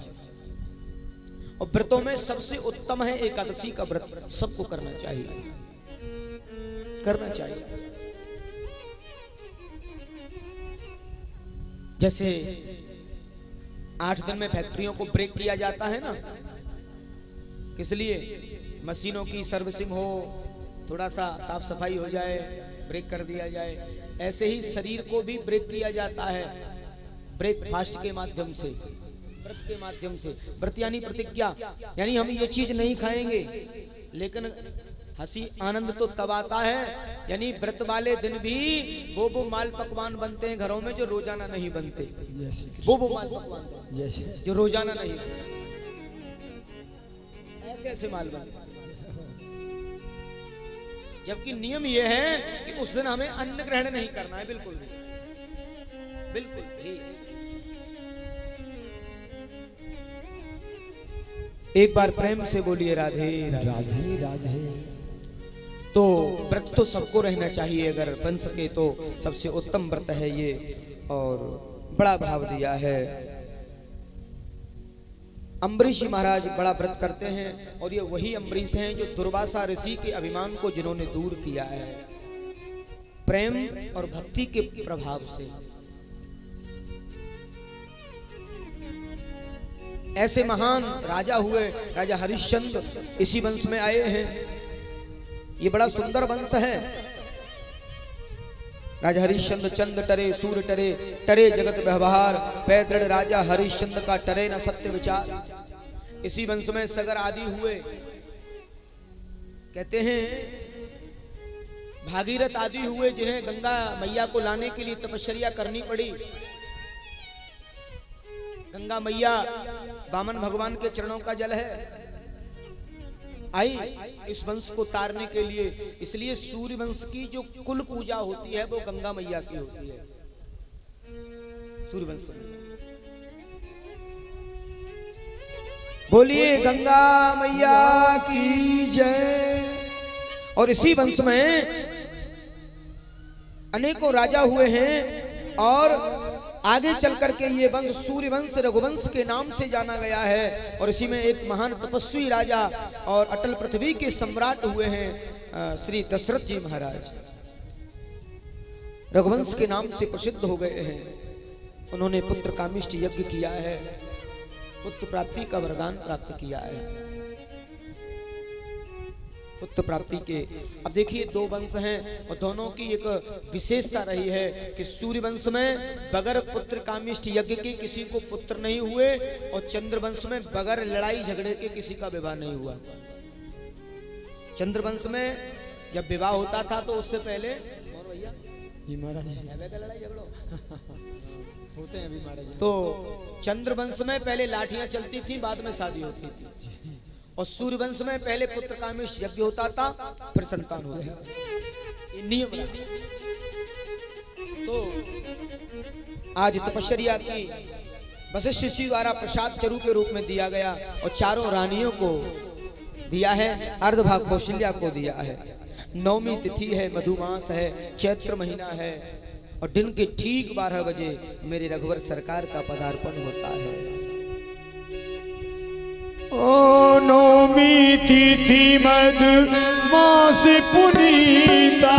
और व्रतों में सबसे उत्तम है एकादशी का व्रत। सबको करना चाहिए, करना चाहिए। जैसे 8 दिन में फैक्ट्रियों को ब्रेक किया जाता है ना, किस लिए? मशीनों की सर्विसिंग हो, थोड़ा सा साफ सफाई हो जाए, ब्रेक कर दिया जाए। ऐसे ही शरीर को भी ब्रेक किया जाता है ब्रेकफास्ट के माध्यम से, व्रत के माध्यम से। व्रत यानी प्रतिज्ञा, यानी हम ये चीज नहीं खाएंगे। लेकिन हंसी आनंद तो तब आता है, यानी व्रत वाले दिन भी वो माल पकवान बनते हैं घरों में जो रोजाना नहीं बनते। वो माल पकवान जो रोजाना नहीं बनते, ऐसे ऐसे माल बनते। जबकि नियम यह है कि उस दिन हमें अन्न ग्रहण नहीं करना है, बिल्कुल भी, बिल्कुल भी। एक बार प्रेम से बोलिए राधे राधे राधे। तो व्रत तो सबको रहना चाहिए, अगर बन सके तो सबसे उत्तम व्रत है ये। और बड़ा भाव दिया है। अम्बरीश महाराज बड़ा व्रत करते हैं और ये वही अम्बरीश हैं जो दुर्वासा ऋषि के अभिमान को जिन्होंने दूर किया है प्रेम और भक्ति के प्रभाव से। ऐसे महान राजा हुए, राजा हरिश्चंद्र इसी वंश में आए हैं। ये बड़ा सुंदर वंश है। राजा हरिश्चंद्र चंद टरे सूर्य टरे, टरे जगत व्यवहार, पैदृढ़ राजा हरिश्चंद्र का टरे न सत्य विचार। इसी वंश में सगर आदि हुए। कहते हैं भागीरथ आदि हुए जिन्हें गंगा मैया को लाने के लिए तपस्या करनी पड़ी। गंगा मैया वामन भगवान के चरणों का जल है, आई इस वंश को तारने के लिए। इसलिए सूर्य वंश की जो कुल पूजा होती है वो गंगा मैया की होती है। सूर्य वंश बोलिए गंगा मैया की जय। और इसी वंश में अनेकों राजा हुए हैं और आगे चल करके ये वंश सूर्य वंश रघुवंश के नाम से जाना गया है। और इसी में एक महान तपस्वी राजा और अटल पृथ्वी के सम्राट हुए हैं श्री दशरथ जी महाराज। रघुवंश के नाम से प्रसिद्ध हो गए हैं। उन्होंने पुत्र कामिष्ट यज्ञ किया है, पुत्र प्राप्ति का वरदान प्राप्त किया है। पुत्र प्राप्ति के अब देखिए 2 वंश हैं और दोनों की एक विशेषता रही है कि सूर्य वंश में बगैर पुत्र कामिष्ट यज्ञ के किसी को पुत्र नहीं हुए और चंद्र वंश में बगैर लड़ाई झगड़े के किसी का विवाह नहीं हुआ। चंद्रवंश में जब विवाह होता था तो उससे पहले और भैया जी महाराज लड़ाई झगड़ो होते हैं अभी महाराज। तो चंद्रवंश में पहले लाठियां चलती थी, बाद में शादी होती थी। और सूर्यवंश में पहले पुत्र कामेश यज्ञ होता था, फिर संतान होती थी। ये नियम है। तो आज तपस्या की वशिष्ठ ऋषि द्वारा प्रसाद चरु के रूप में दिया गया और चारों रानियों को दिया है, अर्धभाग कौशल्या को दिया है। नवमी तिथि है, मधुमास है, चैत्र महीना है और दिन के ठीक 12 बजे मेरे रघुवर सरकार का पदार्पण होता है। ओ नौमी तिथि मधुमास पुनीता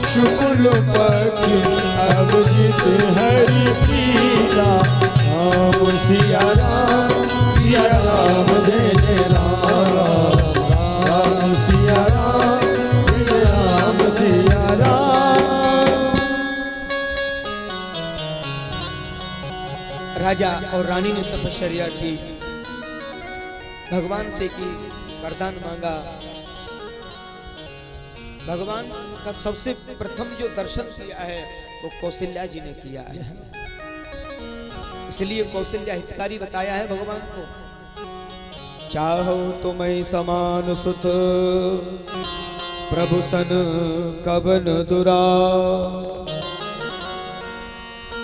शुक्ल पक्ष अभिजित हरि प्रीता राम सिया राम जय जय राम राम सिया राम सिया राम। राजा और रानी ने तपस्या की, भगवान से की, वरदान मांगा। भगवान का सबसे प्रथम जो दर्शन किया है वो कौशल्या जी ने किया है, इसलिए कौशल्या हितकारी बताया है भगवान को। चाहो तुम्हें समान सुत प्रभु सन कवन दुरा,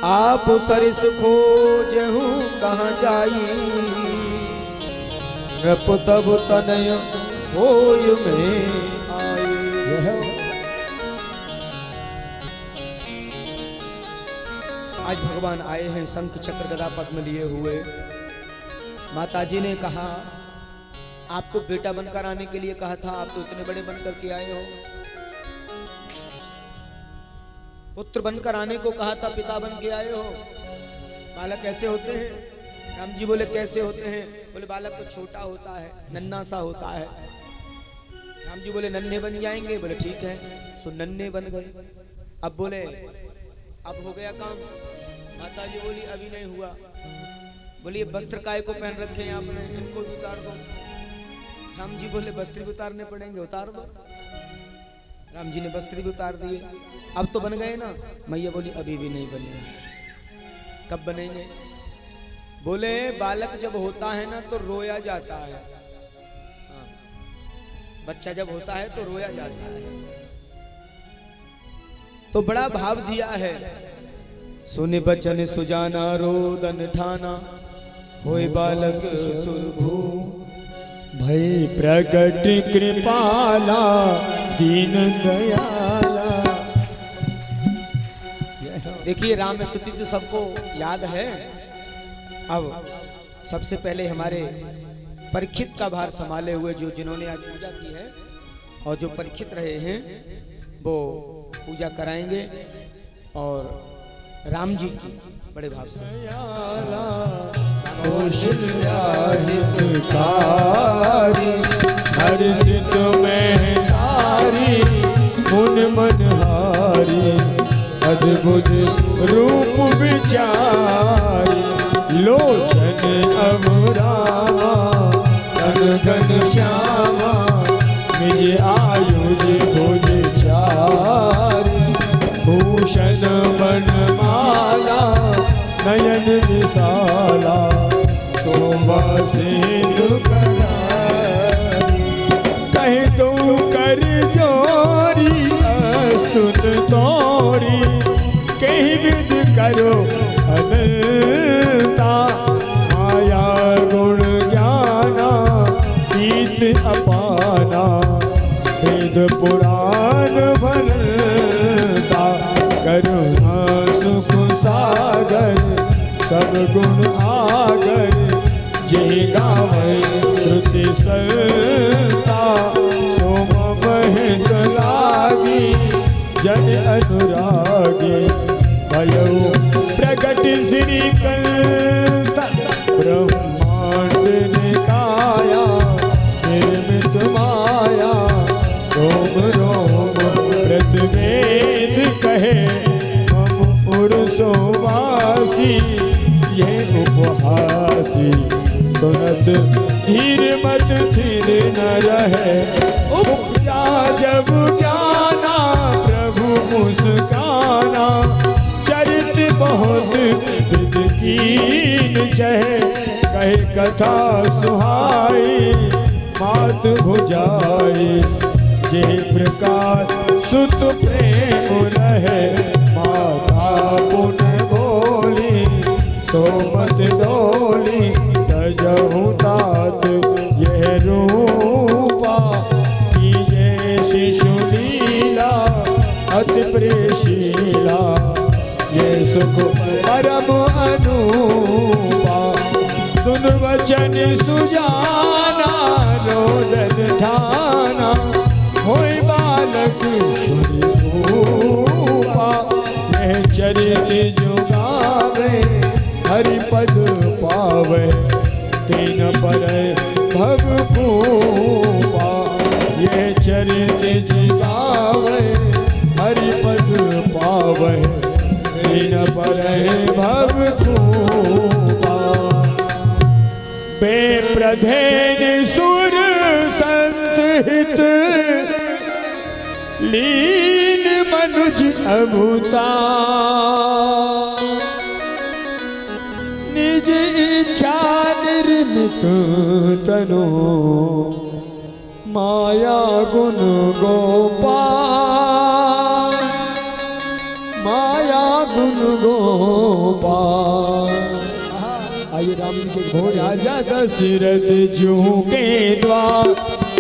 आप सरिस खोजहु कहाँ जाई, नृप तब तनय होय में आई। आज भगवान आए हैं शंख चक्र गदा पद्म लिए हुए। माताजी ने कहा आपको बेटा बनकर आने के लिए कहा था, आप तो इतने बड़े बनकर के आए हो। पुत्र बनकर आने को कहा था, पिता बन के आए हो। बालक कैसे होते हैं? राम जी बोले कैसे होते हैं? बोले बालक तो छोटा होता है, नन्हा सा होता है। राम जी बोले नन्हे बन जाएंगे। बोले ठीक है। सो नन्हे बन गए। अब बोले अब हो गया काम। माता जी बोली अभी नहीं हुआ। बोलिए वस्त्र काय को पहन रखे हैं आपने, इनको भी उतार दो। राम जी बोले वस्त्र भी उतारने पड़ेंगे, उतार दो। राम जी ने वस्त्र भी उतार दिए। अब तो बन गए ना। मैया बोली अभी भी नहीं बने। कब बनेंगे? बोले बालक जब होता है ना तो रोया जाता है। हाँ। बच्चा जब होता है तो रोया जाता है। तो बड़ा भाव दिया है। सुने बचन सुजाना रोदन ठाना, होए बालक सुरभू, भई प्रगट कृपाला दीन दयाला। देखिए राम स्तुति तो सबको याद है। अब सबसे पहले हमारे परीक्षित का भार संभाले हुए जिन्होंने आज पूजा की है और जो परीक्षित रहे हैं वो पूजा कराएंगे और राम जी की बड़े भाव से। हर्षित में तारी मुन मनहारी, अद्भुत रूप विचारी, लोचन अमरामा घन घन श्यामा, निज आयुज भुज चारी, भूषण बनमाला नयन विशाला, शोभा सिंधु कलारी, कह दो कर जोरी अस्तुत तोरी, कहीं विद करो अनंता, माया गुण ज्ञाना गीत अपाना, वेद पुराण भरता, करुणा सुख सागर सब गुण आगर, जे गावै श्रुति संता, सोम महत लागी जन अनुरागी, भयो प्रगट श्री कंता, ब्रह्मांड निकाया निर्मित माया, रोम रोम प्रतिवेद कहे मम पुरुषोवासी, ये उपहासी सुनत धीर मत धीर न रहे उपजा जब ज्ञाना प्रभु मुस्काना चरित बहुत विदकीन जय कहे कथा सुहाई मात भुजाई जे प्रकार सुत प्रेम रहे माता पुन बोली सोमत डोली तजहु तात यह रूपा कीजे शिशु लीला अति प्रेशीला ये सुख परम अनूपा सुन वचन सुजाना रोदन ठाना होय बालक स्वरूपा यह चरित जो गावे हरिपद पावे तीन पर भगपूपा यह चरित गावे हरिपद पावे तीन पर भगपूपा बेप्रधेन सुर संत लीन मनुज अभूता निज इच्छा निर्मित तनु माया गुण गोपाल माया गुण गोपाल। आइए राम जी के भोज। राजा दशरथ जू के द्वार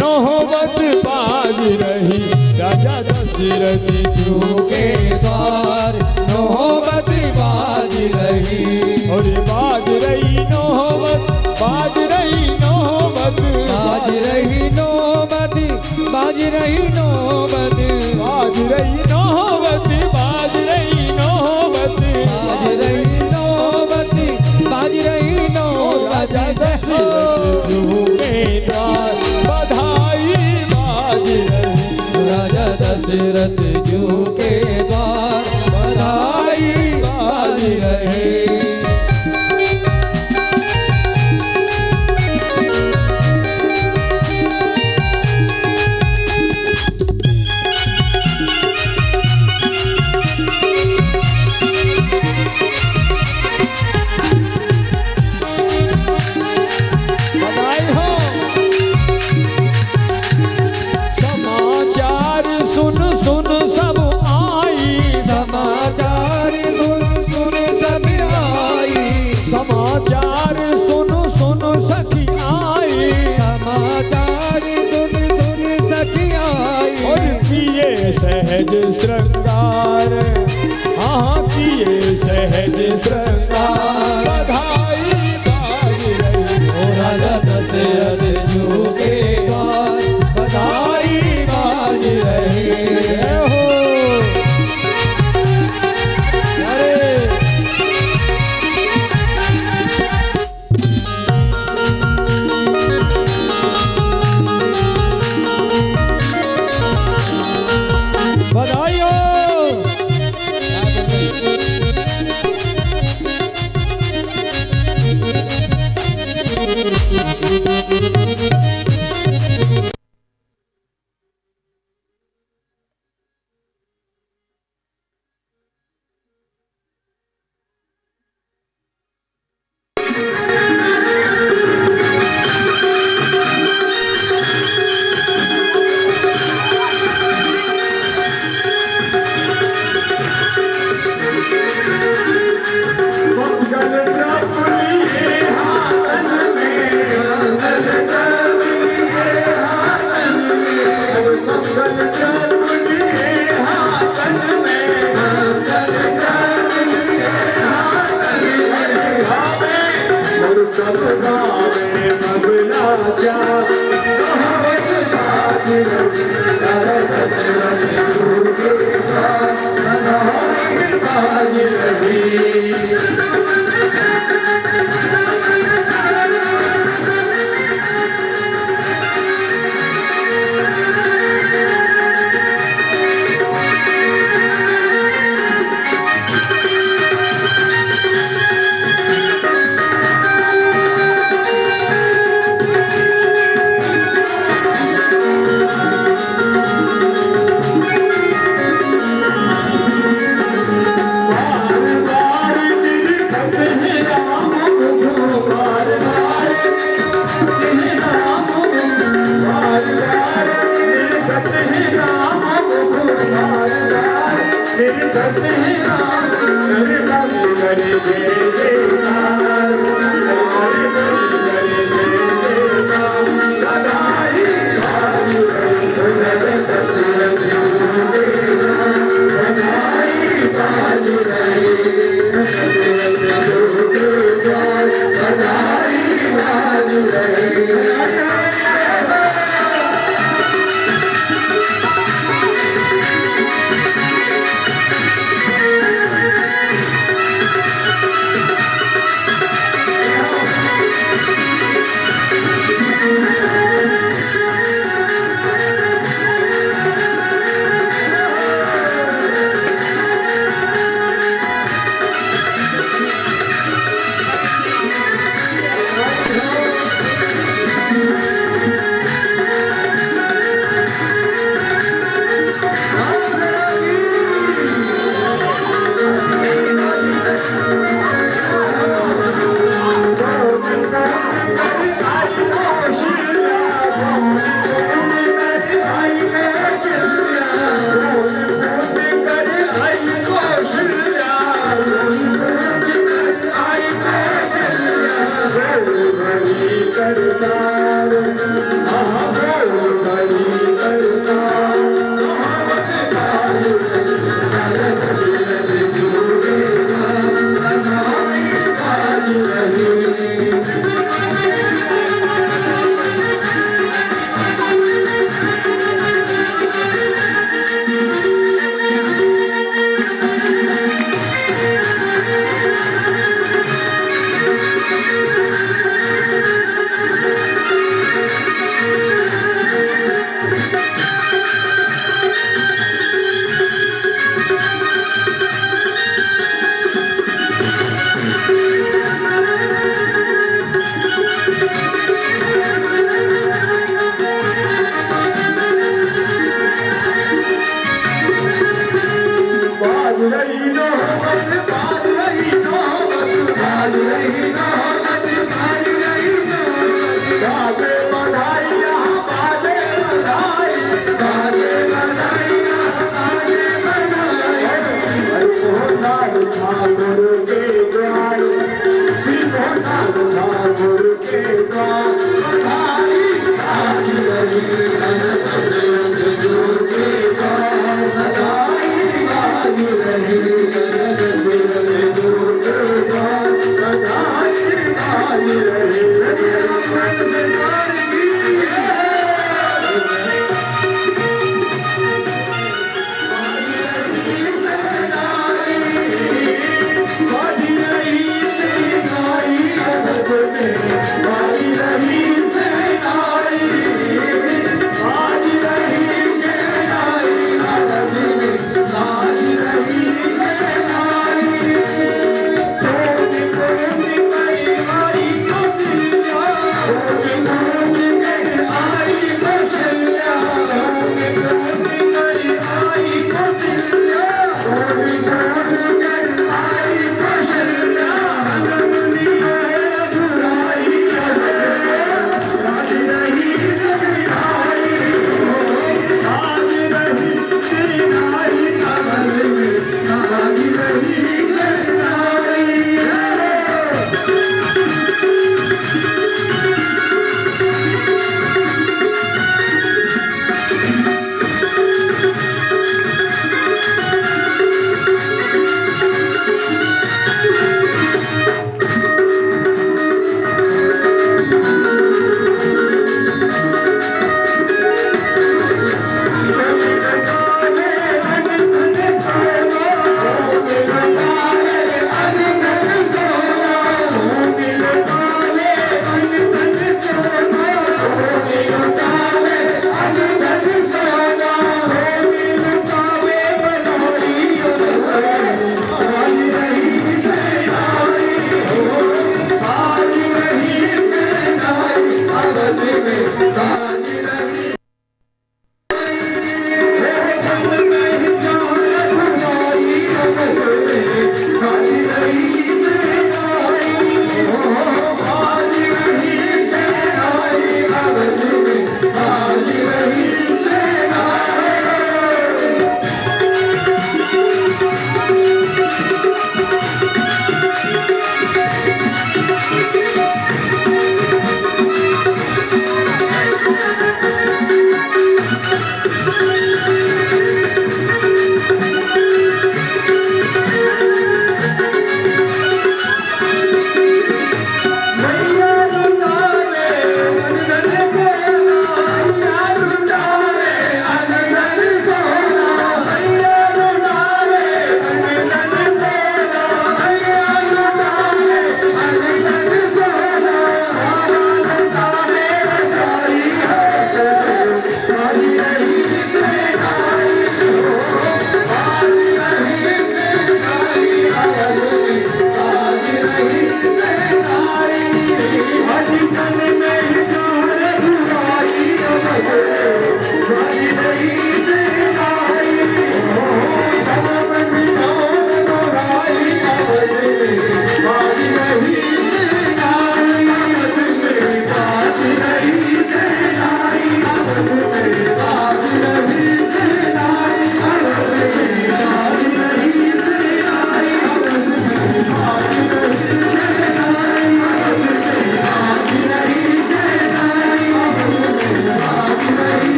नौबत बाज रही राजा दशरथ जू के द्वार नौबत बाज रही और बाज रही नौबत बाज रही नौबत बाज रही नौबत बाज रही नौबत बाज रही नौबत बाज रही नौबत बाज रही नौबत बाज रही नौबत। राजा दशरथ जू के द्वार बधाई बाज रही राजा दशरथ जू के द्वार बधाई बाज रही। बधाई हो। समाचार सुन सुन सब आई समाचार सुन सुन सब आई समाचार सुन सुन सखी आई समाचार सुन सुन सखी आई और किए सहज श्रृंगार हाँ किए सहज श्रृंगार बधाई बाज रही ओ राजा दशरथ जू के द्वार बधाई बाज रही। जय हो। अरे बधाई हो। बाज रही नौबत, बाज रही नौबत, बाज रही नौबत, बाज रही नौबत, बाजे बधाइयाँ बाजे बधाई, बाजे बधाइयाँ बाजे बधाई। नाथ ठाकुर के द्वार, नाथ ठाकुर के द्वार, बधाई बाज रही नौबत के द्वार, बधाई बाज रही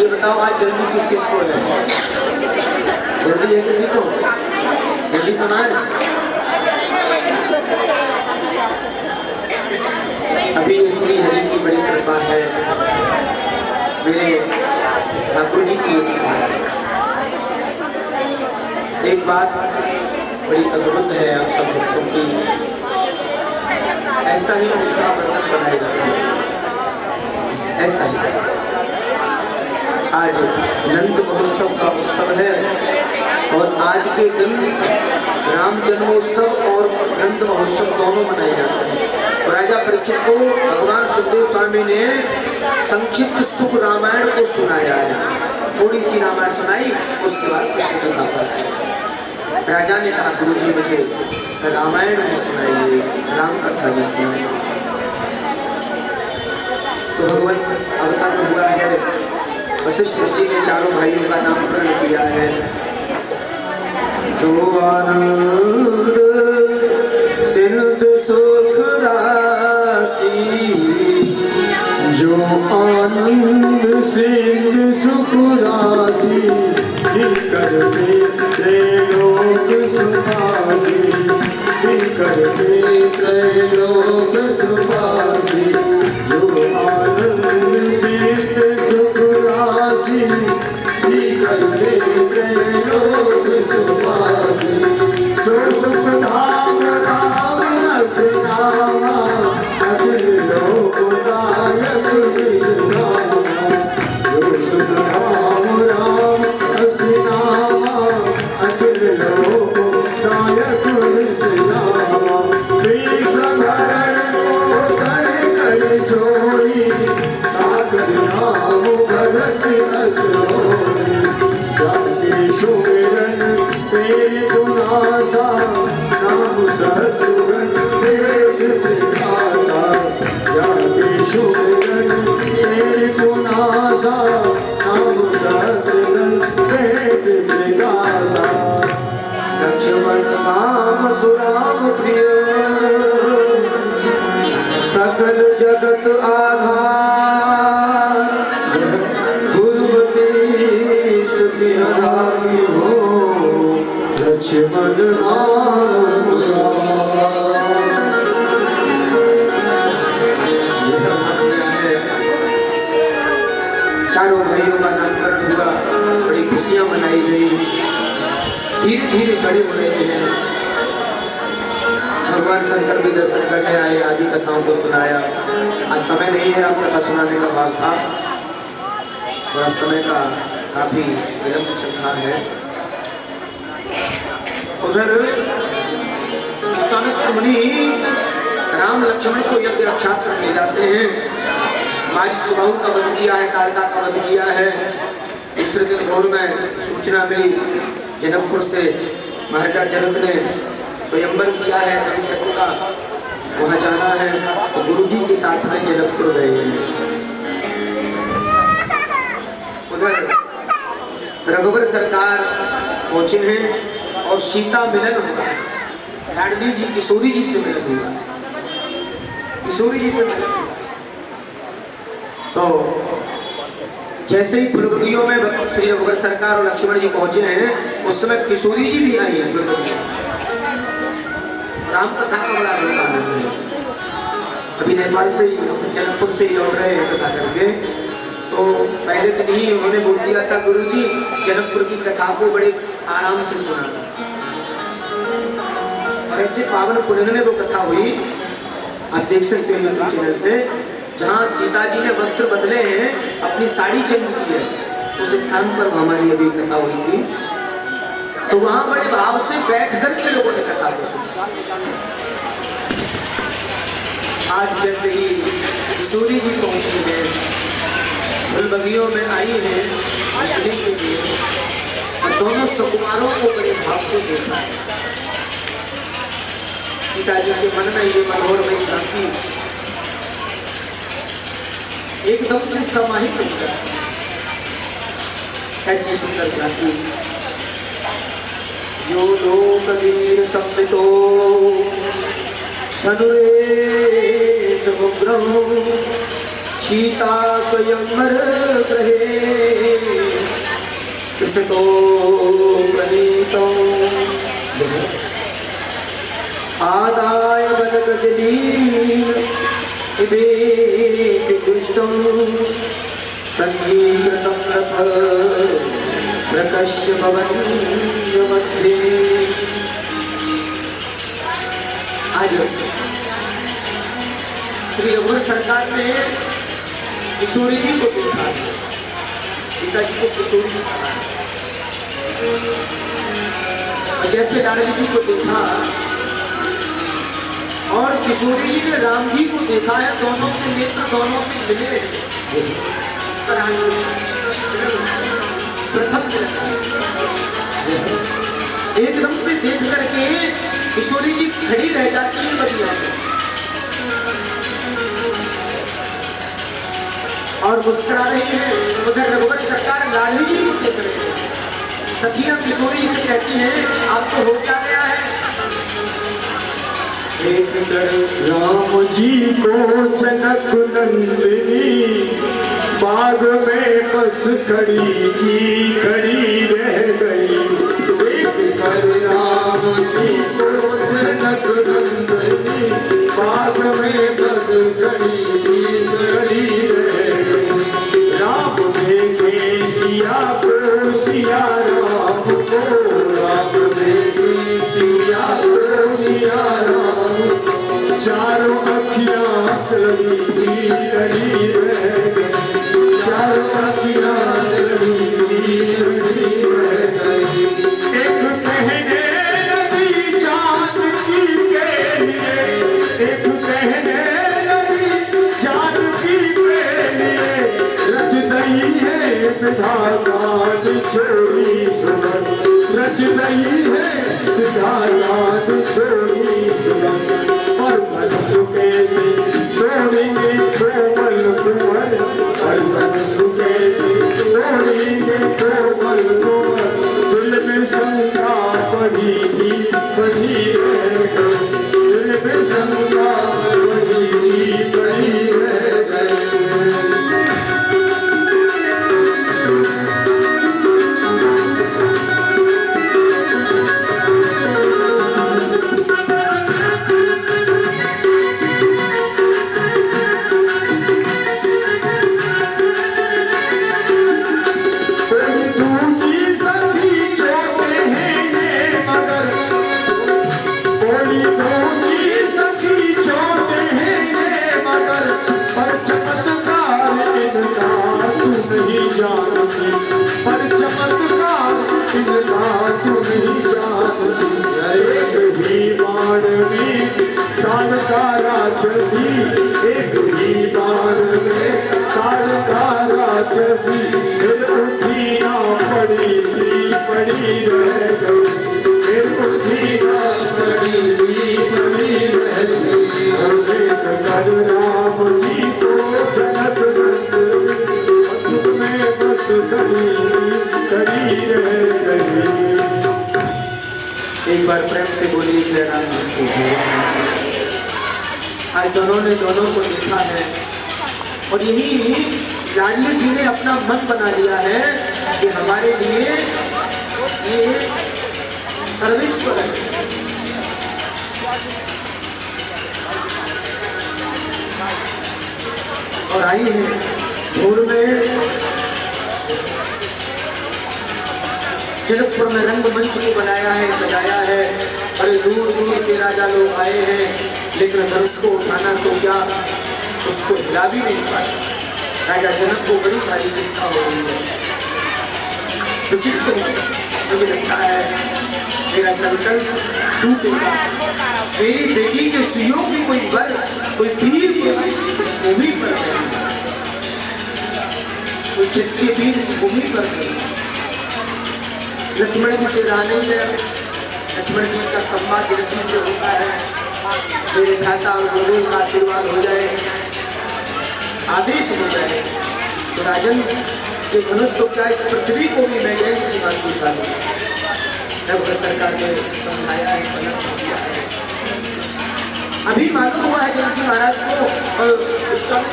बताओ आज जल्दी किस किस को है? जल्दी है किसी को? जल्दी तो ना है। अभी श्री हरि की बड़ी कृपा है, मेरे ठाकुर जी की। एक बात बड़ी अद्भुत है आप सब भक्तों की, ऐसा ही उत्साह वर्धन बनाए रखा है, ऐसा ही। आज नंद महोत्सव का उत्सव है और आज के दिन राम जन्मोत्सव और नंद महोत्सव दोनों मनाए जाते हैं। और राजा परीक्षित को भगवान सुखदेव स्वामी ने संक्षिप्त सुख रामायण को सुनाया है। थोड़ी सी रामायण सुनाई, उसके बाद कृष्ण कथा पढ़ाई। राजा ने कहा गुरुजी मुझे रामायण भी सुनाइए, राम कथा भी सुनाइए। तो भगवान अवतार हुआ है, वशिष्ठ ऋषि ने चारों भाइयों का नामकरण किया है। जो आनंद सिंधु सुख राशि, जो आनंद सिंधु सुख राशि, शिखर पे लोक सुभाषी, शिखर पे त्रैलोक सुभाषी। जो आनंद सिंधु सुख राशि, शिखर पे त्रैलोक सुभाषी। सो सुख धाम राम नामा, अखिल लोकदायक विश्रामा। जो सुख धाम राम नामा, अखिल लोकदायक विश्रामा। विश्वभरण पोषण कर जोड़ी, सागर नाम भरत असोरी। जाके सुमिरन तेरे गुनासा, नाम सतगुण वेद विधाता। जाके सुमिरन तेरे गुनासा, नाम सतगुण वेद विधाता। लक्ष्मण राम सुराम प्रिय, सकल जगत आधार। गुरु वशिष्ठ बिहारी हो, लक्ष्मण चारों भाइयों का नामकरण हुआ, बड़ी खुशियां मनाई गई। धीरे धीरे बड़े हो रहे हैं। भगवान शंकर भी दर्शन करने आए, आदि कथाओं को सुनाया। आज समय नहीं है, राम कथा सुनाने का भाग था, थोड़ा समय का काफी विलंब चल रहा है। उधर विश्वामित्र मुनि राम लक्ष्मण को यज्ञ रक्षास्त्र ले जाते हैं। हमारी सुबाहु का वध किया है, तारका का वध किया है। दूसरे दिन भोर में सूचना मिली जनकपुर से, महाराजा जनक ने स्वयंवर किया है अभिषेक का, वहां जाना है। तो गुरुजी के साथ में जनकपुर गए हैं। उधर रघुवर सरकार पहुंचे हैं और सीता मिलन हुआ। लाडली जी किशोरी जी से मिलन हुआ, किशोरी जी से मिलन हुआ। तो जैसे ही फुलबगियों में श्री रघुवर सरकार और लक्ष्मण जी पहुंचे हैं, उस समय किशोरी जी भी आई हैं। राम कथा का बड़ा अनुष्ठान है। अभी नेपाल से ही, जनकपुर से ही लौट रहे हैं कथा करके। तो पहले दिन ही उन्होंने बोल दिया था, गुरुजी जनकपुर की कथा को बड़े आराम से सुना। और ऐसे पावन पुण्य में वो कथा हुई, आप देख सकते हो यूट्यूब चैनल से, जहाँ सीता जी ने वस्त्र बदले हैं, अपनी साड़ी चेंज की है, उस स्थान पर हमारी अभी कथा हुई थी। तो वहां बड़े भाव से बैठ करके लोगों ने कथा को सुना। आज जैसे ही किशोरी जी पहुंची है, फुलबगियों में आई है मिलने के लिए, और दोनों सुकुमारों को बड़े भाव से देखा। सीता जी के मन में ये मनोहरमयी क्रांति एकदम से समाहित हो गया। ऐसी सुंदर क्रांति, यो लोक वीर संवितो धनुरे समुद्रम, सीता स्वयंवर गृहे कृष्णो प्रणीतो। आदाय वनकृजलीन दुष्टं संगीकृतं प्रकश्य भवन्मध्ये। आज श्री रघुवर सरकार ने किशोरी जी को देखा, सीता जी को किशोरी जी कहा। जैसे लाडली जी को देखा और किशोरी जी ने राम जी को देखा है, दोनों के नेत्र दोनों से मिले प्रथम एकदम से देख करके किशोरी जी खड़ी रह जाती है बदला और मुस्कुरा रही है। उधर रघुवर सरकार लाडली जी को देख रहे हैं। सखियां किशोरी जी से कहती हैं आपको हो क्या गया है? एक राम जी को जनक नंदिनी बाग में बस खड़ी रह गई। एक राम जी को जनक नंदिनी बाग में बस खड़ी रह गई। राम देखे सिया को सिया राम को, राम देखे सिया को सिया राम को, चारों अखियां लगी रह गई। चारों अखियां लगी रह गई। एक कहने लगी जानकी के लिए, एक कहने लगी जानकी के लिए, रच रही है विधाता छोरी सुमन, रच रही है विधाता छोरी सुमन। और सुखे से तोड़ेंगे कोमल कुंवर, और सुखे से तोड़ेंगे कोमल कुंवर। दिल में शंका बड़ी रह गई, दिल में शंका बड़ी रह गई। एक ही बार में काल का राक्षसी फिर उठिया पड़ी रह गई। फिर उठिया पड़ी रह गई। कर राम जी को जनक नंद में बस खड़ी रह गई। एक बार प्रेम से बोलिए जय राम जी। आज दोनों ने दोनों को देखा है और यही लाडली जी ने अपना मन बना लिया है कि हमारे लिए ये सर्वेश्वर है। और आई है भोर में जनकपुर में रंगमंच को बनाया है, सजाया है। बड़े दूर दूर से राजा लोग आए हैं, लेकिन अगर उसको उठाना तो क्या, उसको हिला भी नहीं पाए। राजा जनक को बड़ी भारी चिंता हो रही है। तो मुझे लगता है मेरा संकल्प टूटेगा। मेरी बेटी के सुइयों की कोई वर, कोई वीर इस भूमि पर नहीं, कोई क्षत्रिय वीर इस भूमि पर नहीं। लक्ष्मण जी से रहने में लक्ष्मण जी का सम्मान जनती से होता है। मेरे भ्राता और गुरुदेव का आशीर्वाद हो जाए, आदेश हो जाए तो राजन के धनुष तो क्या इस पृथ्वी को भी मैं जयंत की बात उठा लूँ। नगर सरकार ने समझाया है, पलट किया है। अभी मालूम हुआ है जनक जी महाराज को और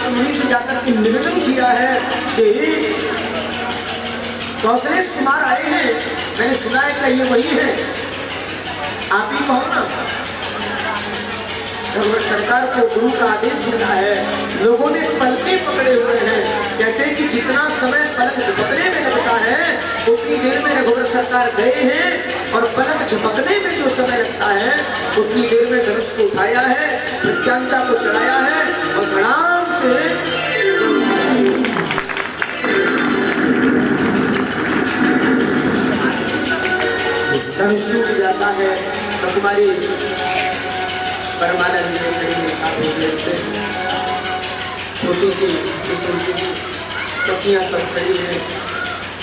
मुनि से जाकर के निवेदन किया है कि कौशलेश कुमार आए हैं, मैंने सुना है कि ये वही है, आप ही कहो ना। सरकार को गुरु का आदेश मिला है, लोगों ने पलके पकड़े हुए हैं। कहते हैं कि जितना समय पलक झपकने में लगता है उतनी देर में रघुवर सरकार गए हैं, और पलक झपकने में जो समय लगता है उतनी देर में धनुष को उठाया है, प्रत्यांचा को चढ़ाया है और धड़ाम से धनुष टूट जाता है तो कुमारी वरमाला जी ने खड़ी है काफी देर से, छोटी सी सखियां सब खड़ी हैं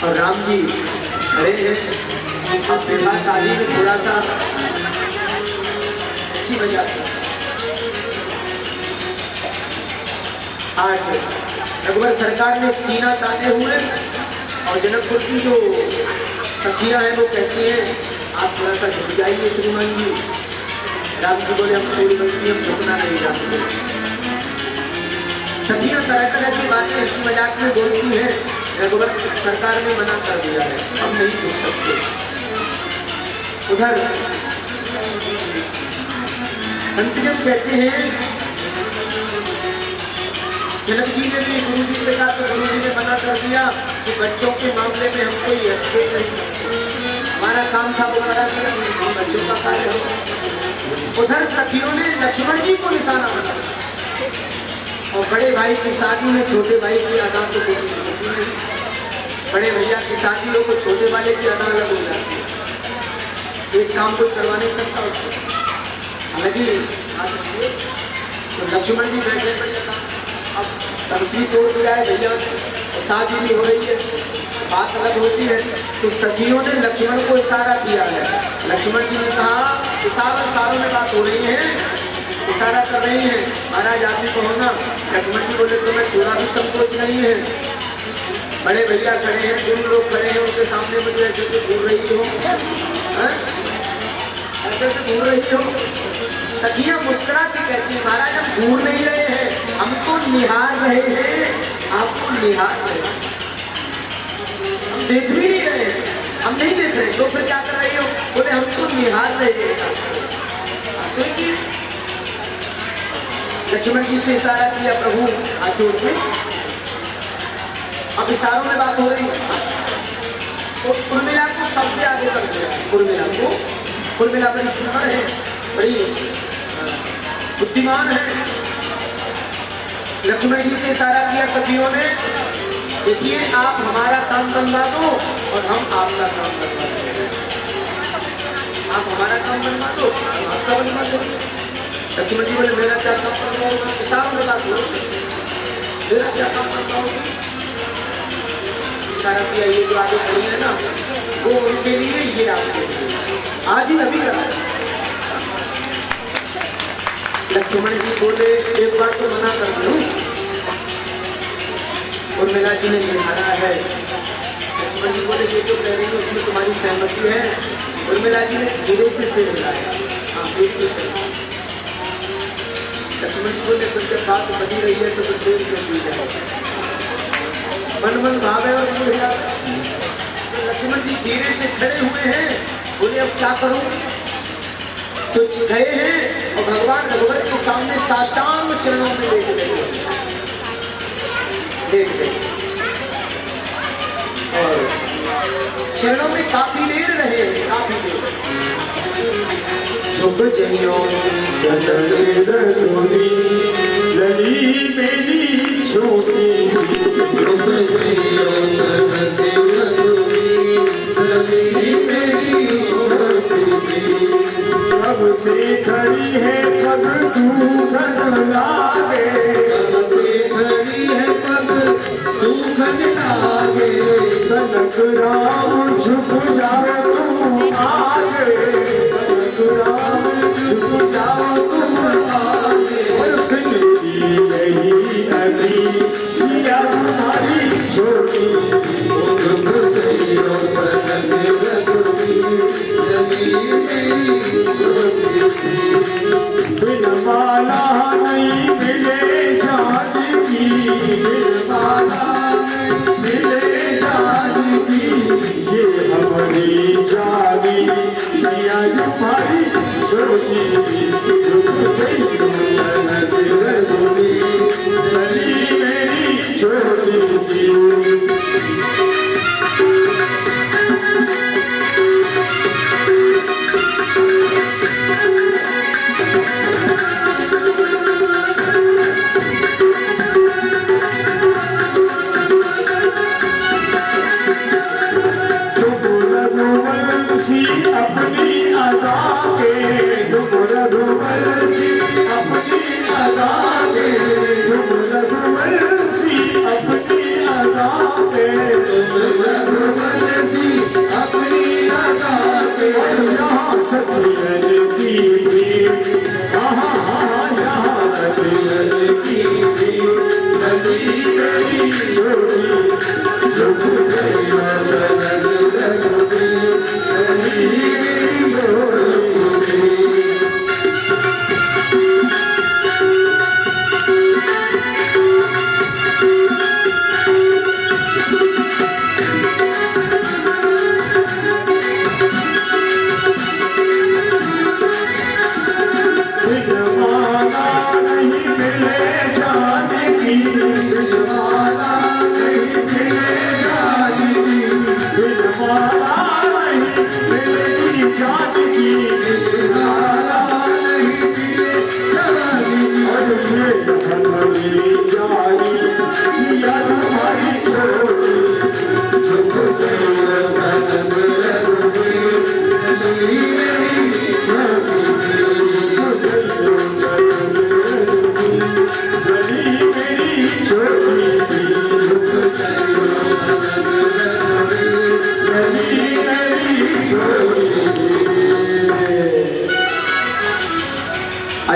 और राम जी खड़े हैं। अब विवाह शादी में थोड़ा सा इसी वजह से आज रघुवर सरकार ने सीना ताने हुए और जनकपुर की जो सखियां हैं वो कहती हैं आप थोड़ा सा झुक जाइए श्रीमान जी। राम जी बोले हम सूर्यवंशी हम झुकना नहीं जानते। सखियां तरह तरह की बातें हंसी मजाक में बोलती हैं, रघुवर सरकार ने मना कर दिया है, हम नहीं झुक सकते। उधर संतजन कहते हैं जनक जी ने भी गुरु जी से कहा तो गुरु जी ने मना कर दिया कि बच्चों के मामले में हम कोई हस्तक्षेप नहीं, हमारा काम था वो करा दिया, हम बच्चों का कार्य हो। उधर सखियों ने लक्ष्मण जी को निशाना बनाया और बड़े भाई की शादी में छोटे भाई की अदा तो किसी को चुकी नहीं। बड़े भैया की शादी हो तो छोटे वाले की अदा अलग हो जाती है, एक काम कोई करवा नहीं सकता उसको। हालांकि तो लक्ष्मण जी बैठे अब तमसी तोड़ दिया है भैया और शादी भी हो रही है, बात अलग होती है। तो सखियों ने लक्ष्मण को इशारा किया है। लक्ष्मण जी ने कहा इशारों में बात हो रही है, इशारा कर रही है, महाराज आप ही को होना। लक्ष्मण जी बोले तुम्हें थोड़ा भी संकोच नहीं है, बड़े भैया खड़े हैं, गुरु लोग खड़े हैं, उनके सामने मुझे ऐसे से घूर रही हो, ऐसे से घूर रही हो। सखियां मुस्कुरा के कहती है महाराज हम घूर नहीं रहे हैं, हम तो निहार रहे हैं, आपको निहार रहे हैं, हम देख भी नहीं रहे हैं, हम नहीं देख रहे तो फिर क्या कर रही हो? बोले हम तो निहार रहे हैं। देखिए लक्ष्मण जी से इशारा किया प्रभु हाथ जोड़ के, अब इशारों में बात हो रही है। तो उर्मिला को सबसे आगे कर दिया, उर्मिला बड़ी सुंदर है, बड़ी बुद्धिमान है। लक्ष्मण जी से इशारा किया सखियों ने, देखिए आप हमारा काम बनवा दो और हम आपका काम बनवा देंगे, आप हमारा काम बनवा दो हम आपका बनवा दो। लक्ष्मण जी बोले मेरा क्या काम बनवाओगे? इशारों में बात करो, मेरा क्या काम बनवाओगे? इशारा किया ये जो आगे खड़ी है ना वो उनके लिए, ये आपके लिए, आज ही अभी करा। लक्ष्मण जी बोले एक बार तो मना कर दो, उर्मिला जी ने निहारा है। लक्ष्मण जी बोले ये जो कह रही है उसमें तुम्हारी सहमति है? उर्मिला जी ने धीरे से सिर हिलाया, हाँ बिल्कुल सही। लक्ष्मण जी बोले फिर जब बात बनी रही है तो फिर देर क्यों दी जाए, मन भाव है और लक्ष्मण जी धीरे से खड़े हुए हैं। बोले अब क्या करूं? तो गए हैं और भगवान रघुवर के सामने साष्टांग चरणों में लेट गए और चरणों में काफी देर रहे, काफी देर। झुक जइयो लड़ी मेरी छोटी, झुक जइयो अब से खड़ी है पग दूखन लागे, अब से खड़ी है पग दूखन लागे। कनक राम झुक जाओ तुम आगे, कनक राम झुक जाओ तुम आगे। और फिरती यही नदी सिया तुम्हारी छोटी, झुक जइयो बिन माला नहीं मिले जान की, बिन माला मिले जान की, ये हमारी जानी दिया तुम्हारी छोटी। गली मेरी छोटी सी। अपने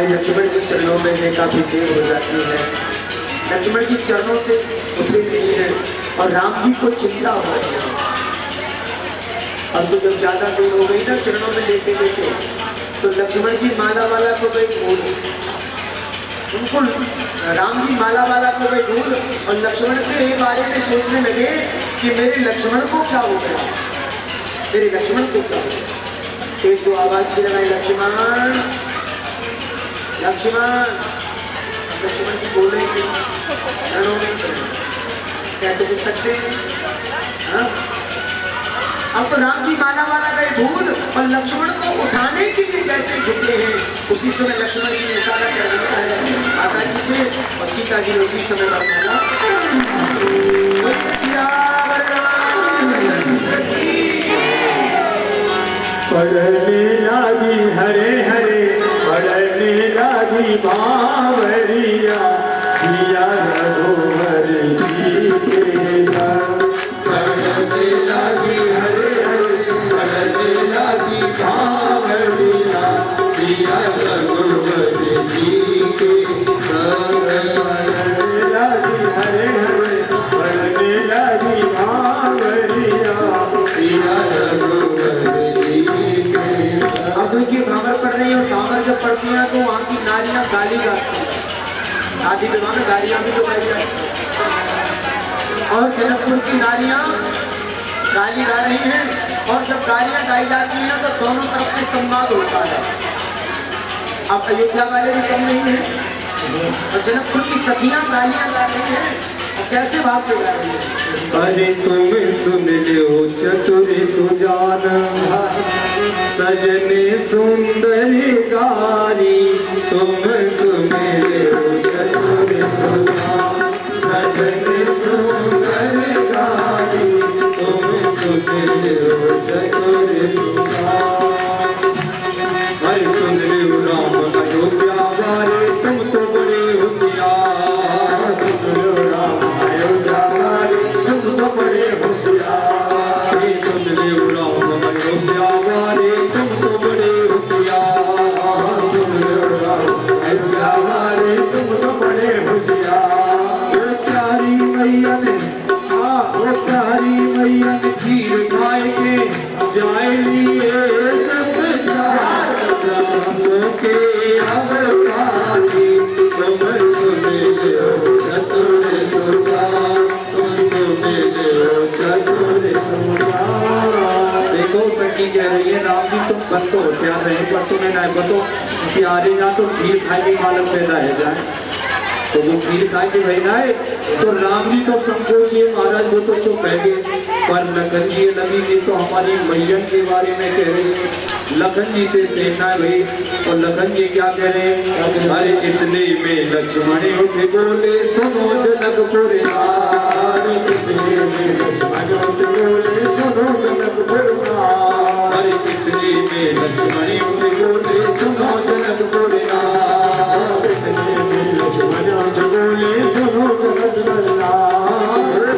हमारे लक्ष्मण के चरणों में है, काफी देर हो जाती है। लक्ष्मण जी चरणों से उठे नहीं है और राम जी को चिंता हो रही है। अब तो जब ज्यादा देर हो गई ना चरणों में लेटे लेटे, तो लक्ष्मण जी माला वाला को गई भूल, उनको राम जी माला वाला को गई भूल और लक्ष्मण के बारे में सोचने लगे कि मेरे लक्ष्मण को क्या हो गया, मेरे लक्ष्मण को क्या हो गया। एक दो आवाज भी लगाई, लक्ष्मण लक्ष्मण। लक्ष्मण जी बोले कि चरणों में क्या तो सकते हैं। हाँ? अब तो राम जी माला वाला गए भूल और लक्ष्मण को उठाने के लिए जैसे झुके हैं, उसी समय लक्ष्मण जी ने इशारा कर दिया है माता जी से और सीता जी ने उसी समय बताया पढ़ने लागी हरे हरे, पढ़ने लागी बावरिया, सिया रघुवर जी के संग। पढ़ने लागी हरे हरे, पढ़ने लागी बावरिया, सिया रघुवर जी के संग। पढ़ने लागी हरे हरे, पढ़ने लागी बावरिया, सिया रघुवर। अब देखिए भावर पढ़ रही है और भावर जब पढ़ती है तो वहाँ की नारियाँ गाली गाती हैं, शादी विवाह में गालियाँ भी तो गाई जाती हैं और जनकपुर की नारियाँ गाली गा रही हैं और जब गालियाँ गाई जाती हैं तो दोनों तरफ से संवाद होता है। अब अयोध्या वाले भी कम नहीं हैं और जनकपुर की सखियाँ गालियाँ गा रही हैं और कैसे भाव से गा रही हैं। अरे तुम सुन लो चतुर सुजान, सजने सुंदर गारी। तुम सुन लो चतुर सुजान, सजने सुंदर गारी। तुम सुन लो चतुर सुजान। अरे सुन लो राम अयोध्या वाले, तुम तो बड़े होशियार। सुन लो राम अयोध्या वाले, तुम तो बड़े होशियार। सुन लो राम अयोध्या वाले, तुम तो बड़े होशियार। सुन लो राम अयोध्या वाले, तुम तो बड़े होशियार। प्यारी मैया ने, वो प्यारी मैया ने खीर खाए के जाए लिए सब रामों के अवतारी। तुम सुन लो चतुर सुजान, तुम सुन लो चतुर सुजान। देखो सखी कह रही है राम जी तुम बन तो होशियार रहे, पर तुम्हें ना बतो प्यारे ना तो खीर खाए के मालूम पैदा है जाए, तो वो खीर खाए के भाई ना है। तो राम जी तो संकोचिए महाराज, वो तो चुप है गए, पर लखन जी लगी जी तो हमारी मैयन के बारे में कह रही है। लखन जी के सेना है भाई, और लखन जी क्या कह रहे हैं। अरे इतने में लक्ष्मण उठे बोले, सुनो जनकपुर नार। इतने में लक्ष्मण उठे बोले, सुनो जनकपुर नार। अरे इतने में लक्ष्मण उठे बोले, सुनो जनकपुर नार। इतने में लक्ष्मण उठे बोले, सुनो जनकपुर नार।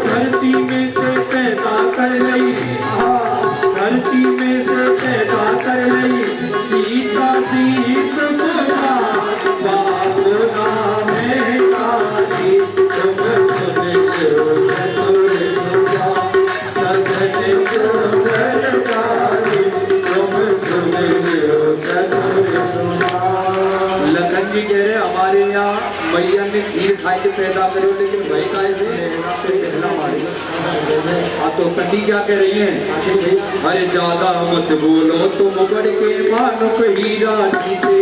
धरती में से पैदा कर लई, धरती में से पैदा कर लई सीता सी सुधा। बाबू नाम है काली, तुम सुन लो चतुर सुजान, सजने सुंदर गारी। तुम सुन लो चतुर सुजान। लखन जी कह रहे हमारे यहाँ मैया ने खीर खाई के पैदा करो, लेकिन भाई का कहना मारी। तो सखी क्या कह रही हैं। अरे ज्यादा मत बोलो तुम बढ़ के मानो कहीं राजी के।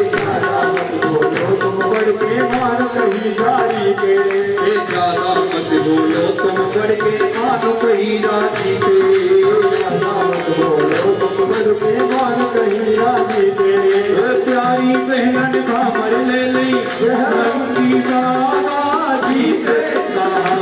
ज्यादा मत बोलो तुम बढ़ के मानो कहीं राजी के। ज्यादा मत बोलो तुम बढ़ के मानो कहीं राजी के। ज्यादा मत बोलो तुम बढ़ के मानो कहीं राजी के। प्यारी बहन भामर ले ली रंगी बाबाजी कहा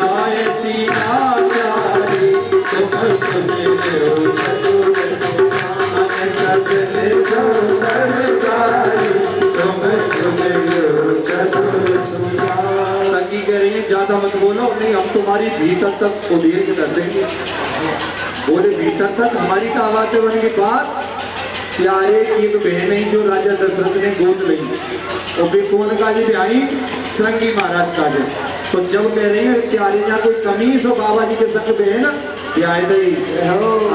सीता प्यारी। तुम सुन लो चतुर सुजान, सजने सुंदर गारी। तुम सुन लो चतुर सुजान। सखी कह रही है ज्यादा मत बोलो, नहीं हम तुम्हारी भीतर तक उड़ेल के कर देंगे। बोले भीतर तक हमारी तो आवाज बन की बात। प्यारे की एक बहन है जो राजा दशरथ ने गोद ली, और फिर कौन का जी आई श्रृंगी महाराज का जी। तो जब कह रही है त्यारी ना कोई कमीज हो बाबा जी के संग में है ना आए दई।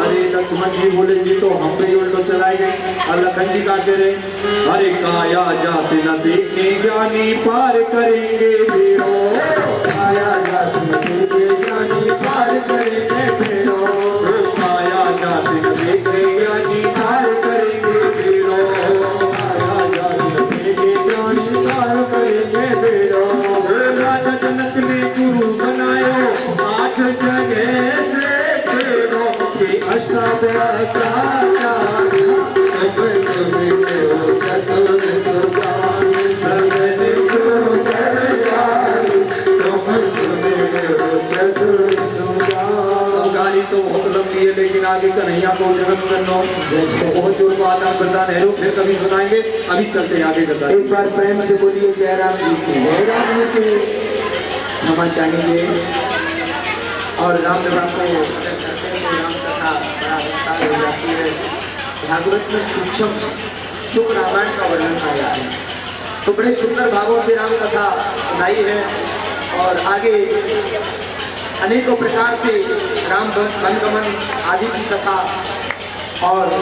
अरे लक्ष्मण जी बोले जी तो हम भी उल्टो चलाए गए। और लखन जी का कह रहे अरे काया जाते न देखे ज्ञानी पार करेंगे बेड़ो। काया जाते न देखे ज्ञानी पार करेंगे बेड़ो। काया जाते न देखे ज्ञानी पार करेंगे बेड़ो। काया जाते न देखे ज्ञानी पार करेंगे बेड़ो। राजा जनक ने गुरु बनायो 8 जगह से बेड़ो के अष्टाध्यायी चतुर सुजान सगल गाली तो बहुत लंबी है लेकिन आगे कन्हैया को जन्म करना बहुत जोर को आदान प्रदान है। फिर कभी सुनाएंगे, अभी चलते हैं आगे करता। एक बार प्रेम से बोलिए जयराम जी की क्षमा चाहेंगे। और राम विवाह को राम कथा बड़ा विस्तार हो जाती है। भागवत में सूक्ष्म शुक रामायण का वर्णन आया है तो बड़े सुंदर भावों से राम कथा सुनाई है। और आगे अनेकों प्रकार से राम वनगमन आदि की कथा और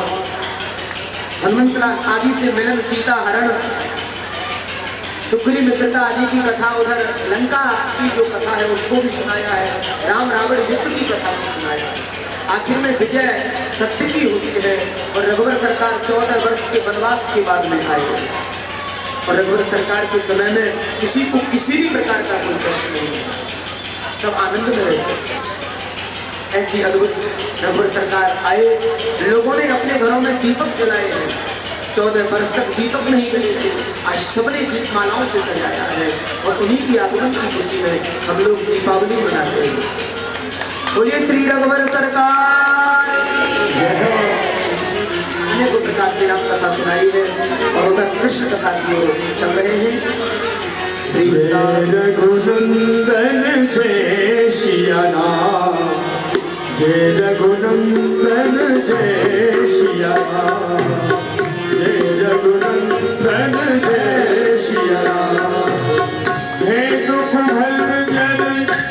हनुमंत आदि से मिलन, सीता हरण, सुग्रीव मित्रता आदि की कथा, उधर लंका की जो कथा है उसको भी सुनाया है। राम रावण युद्ध की कथा को सुनाया है। आखिर में विजय सत्य की होती है और रघुवर सरकार 14 वर्ष के वनवास के बाद में आए और रघुवर सरकार के समय में किसी को किसी भी प्रकार का कोई कष्ट नहीं है, सब आनंद में रहते। ऐसी अद्भुत रघुवर सरकार आए, लोगों ने अपने घरों में दीपक जलाए हैं। 14 वर्ष तक दीपक नहीं जले थे, आज सबने दीपमालाओं से सजाया है और उन्हीं की आगमन की खुशी में हम लोग दीपावली मनाते हैं। बोलिए श्री रघुवर सरकार। अनेकों प्रकार से राम कथा सुनाई है और उधर कृष्ण कथा की ओर चल रहे हैं। श्री रघुनंदन जय सिया राम, जय रघुनंदन जय सिया राम, जय रघुनंदन जय सिया राम। हे दुख भंजन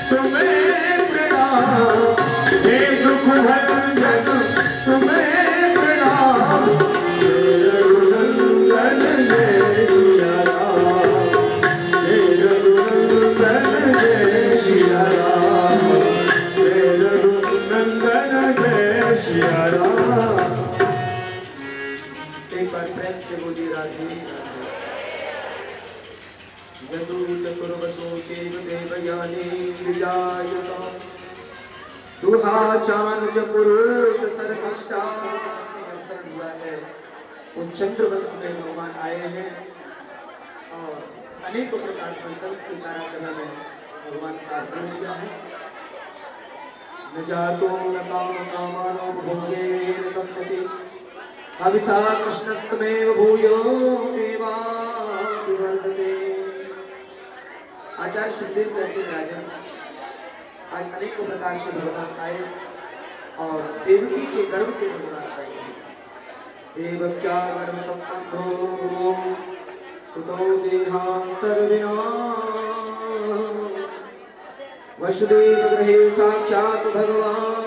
तुम्हें प्रणाम, हे दुख भंजन तुम्हें प्रणाम। जय रघुनंदन जय सिया राम, जय रघुनंदन जय सिया राम, जय रघुनंदन जय सिया राम। एक बार प्रेम से बोलिए राधे यदु चतुर्वसो चैव देवयानी विजायता दुहाचान च पुरुष सर्वष्टा हुआ है। उन चंद्रवंश में भगवान आए हैं और अनेकों प्रकार से कंस के कारागृह में भगवान का आक्रमण किया है। न जातो न काम कामानो भोगेन संपत्ति अभिसा कृष्णस्तमेव भूयो देवाभिवर्धते। आचार्य सुखदेव कहते हैं राजन, आज अनेकों प्रकार से भगवान आए और देवकी के गर्भ से भगवान आए हैं। देवक्या गर्भ संबंधो सुतो देहांतर विना वसुदेव गृहे साक्षात् भगवान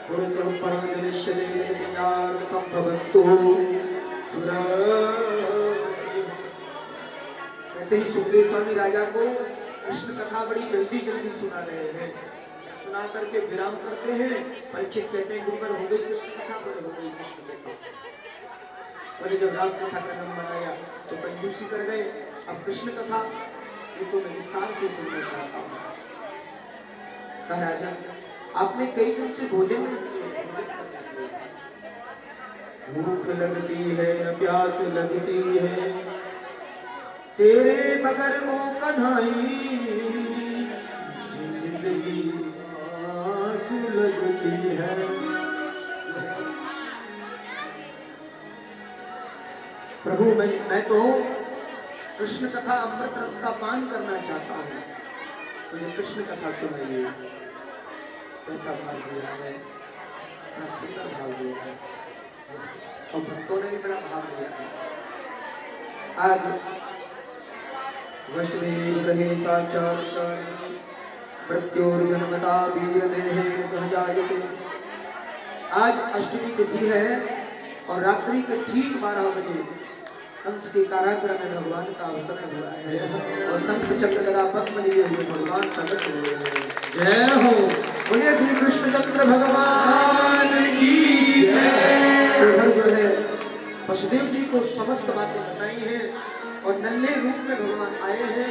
पुरुषं परं निश्चले ज्ञान संभवतु। कहते ही सुखदेव स्वामी राजा को कृष्ण कथा बड़ी जल्दी जल्दी सुना रहे हैं। सुना करके विराम करते हैं। परीक्षित कहते हैं गुरुवर हो गई कृष्ण कथा, बड़े हो गई कृष्ण कथा। बोले जब राम कथा का नंबर आया तो कंजूसी कर गए। अब कृष्ण कथा ये तो मैं विस्तार से सुनना चाहता हूँ। कहा राजा आपने कई दिन से भोजन भूख लगती है न प्यास लगती है, तेरे बगैर वो कन्हई जिंदगी आस लगती है। प्रभु मैं तो कृष्ण कथा अमृत रस का पान करना चाहता हूँ, मुझे तो कृष्ण कथा सुनाइए। कैसा भाव दिया है, क्या सुंदर भाव दिया है और भक्तों ने भी बड़ा भाव दिया है। आज वैष्णवी ग्रहे साक्षात् मृत्योर्जन्मता वीर्यदेहे सहजायते। आज अष्टमी तिथि है और रात्रि के ठीक 12 बजे कंस के कारागृह में भगवान का अवतरण हुआ है और शंख चक्र गदा पद्म लिए हुए भगवान प्रकट हुए हैं। जय हो, बोलिए श्री कृष्णचंद्र भगवान की जय। उधर जो है वसुदेव जी को समस्त बातें बताई हैं और नन्हे रूप में भगवान आए हैं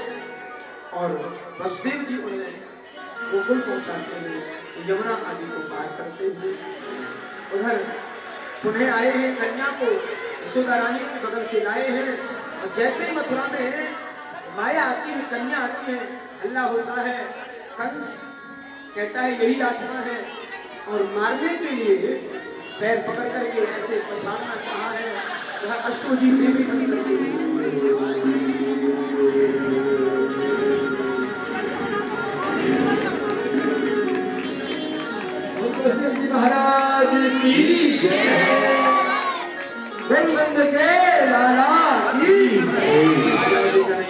और वसुदेव जी उन्हें गोकुल पहुंचाते हैं यमुना आदि को पार करते हुए। उधर पुनः आए हैं कन्या को यशोदा रानी के बगल से लाए हैं और जैसे ही मथुरा में माया आती है, कन्या आती है, हल्ला होता है, कंस कहता है यही आत्मा है और मारने के लिए पैर पकड़ करके ऐसे पछाड़ना चाहा है। वह अष्टभुजी देवी बन करके महाराज की